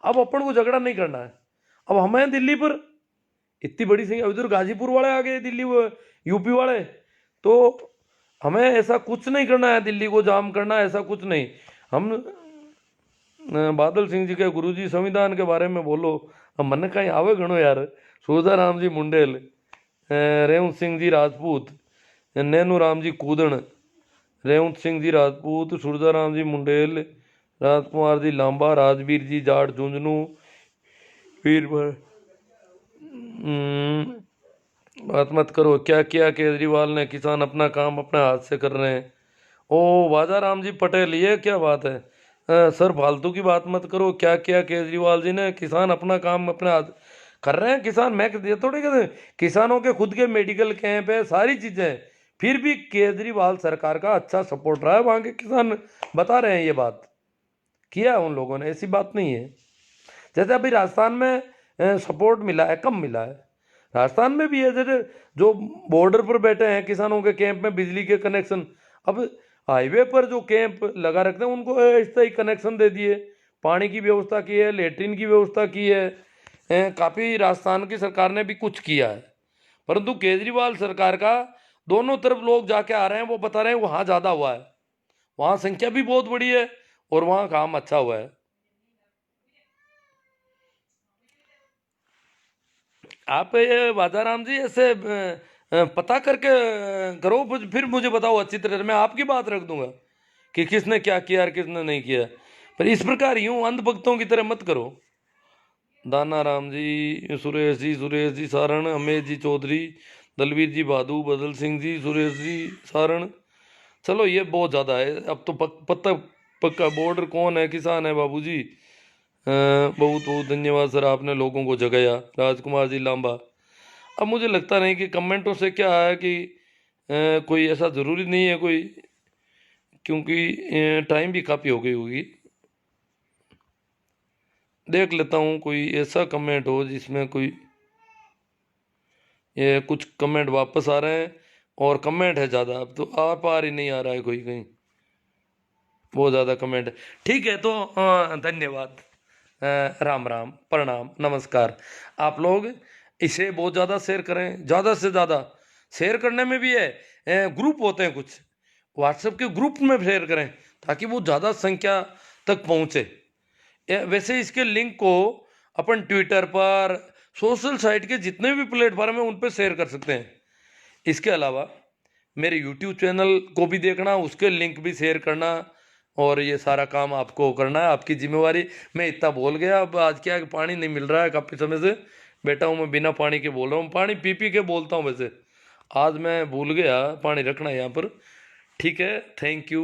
अब अपन को झगड़ा नहीं करना है। अब हमें दिल्ली पर इतनी बड़ी संख्या, उधर गाजीपुर वाले आ गए, दिल्ली वो यूपी वाले, तो हमें ऐसा कुछ नहीं करना है, दिल्ली को जाम करना ऐसा कुछ नहीं। हम बादल सिंह जी के गुरुजी संविधान के बारे में बोलो, अब मन कहीं आवे घणो यार। सूरदाराम जी मुंडेल, रेवंत सिंह जी राजपूत, नैनू राम जी कूदन, रेवंत सिंह जी राजपूत, सूरदाराम जी मुंडेल, राजकुमार जी लांबा, राजवीर जी जाट झुंझुनू, वीर बात मत करो, क्या किया केजरीवाल ने? किसान अपना काम अपने हाथ से कर रहे हैं। ओ वाजा राम जी पटेल, ये क्या बात है? सर फालतू की बात मत करो, क्या किया केजरीवाल जी ने? किसान अपना काम अपने हाथ कर रहे हैं। किसान, मैं ये थोड़ी कहते हैं, किसानों के खुद के मेडिकल कैंप है, सारी चीजें हैं, फिर भी केजरीवाल सरकार का अच्छा सपोर्ट रहा है। वहां के किसान बता रहे हैं ये बात, किया है उन लोगों ने, ऐसी बात नहीं है। जैसे अभी राजस्थान में सपोर्ट मिला है, कम मिला है, राजस्थान में भी है। जैसे जो बॉर्डर पर बैठे हैं किसानों के कैंप में बिजली के कनेक्शन, अब हाईवे पर जो कैंप लगा रखते हैं उनको स्थायी कनेक्शन दे दिए, पानी की व्यवस्था की है, लेटरिन की व्यवस्था की है। काफ़ी राजस्थान की सरकार ने भी कुछ किया है, परंतु केजरीवाल सरकार का दोनों तरफ लोग जाके आ रहे हैं, वो बता रहे हैं वहाँ ज़्यादा हुआ है, वहाँ संख्या भी बहुत बड़ी है और वहाँ काम अच्छा हुआ है। आप ये वादाराम जी ऐसे पता करके करो, फिर मुझे बताओ अच्छी तरह से, मैं आपकी बात रख दूंगा कि किसने क्या किया और किसने नहीं किया। पर इस प्रकार यूं अंधभक्तों की तरह मत करो। दाना राम जी, सुरेश जी सारण, अमेश जी चौधरी, दलवीर जी बादू, बदल सिंह जी, सुरेश जी सारण। चलो ये बहुत ज़्यादा है, अब तो पत्ता पक्का बॉर्डर कौन है, किसान है बाबूजी। बहुत बहुत धन्यवाद सर, आपने लोगों को जगाया। राजकुमार जी लांबा, अब मुझे लगता नहीं कि कमेंटों से क्या है कि कोई ऐसा ज़रूरी नहीं है कोई, क्योंकि टाइम भी काफ़ी हो गई होगी। देख लेता हूँ कोई ऐसा कमेंट हो जिसमें कोई ये कुछ कमेंट वापस आ रहे हैं और कमेंट है ज़्यादा, अब तो पार ही नहीं आ रहा है कोई कहीं, बहुत ज़्यादा कमेंट है। ठीक है, तो धन्यवाद, राम राम, प्रणाम, नमस्कार। आप लोग इसे बहुत ज़्यादा शेयर करें, ज़्यादा से ज़्यादा। शेयर करने में भी है, ग्रुप होते हैं कुछ, व्हाट्सएप के ग्रुप में शेयर करें ताकि वो ज़्यादा संख्या तक पहुँचे। वैसे इसके लिंक को अपन ट्विटर पर, सोशल साइट के जितने भी प्लेटफॉर्म है उन पर शेयर कर सकते हैं। इसके अलावा मेरे यूट्यूब चैनल को भी देखना, उसके लिंक भी शेयर करना, और ये सारा काम आपको करना है, आपकी जिम्मेवारी। मैं इतना बोल गया, अब आज क्या है कि पानी नहीं मिल रहा है, काफ़ी समय से बैठा हूँ मैं बिना पानी के बोल रहा हूँ, पानी पी पी के बोलता हूँ वैसे। आज मैं भूल गया पानी रखना यहाँ पर। ठीक है, थैंक यू।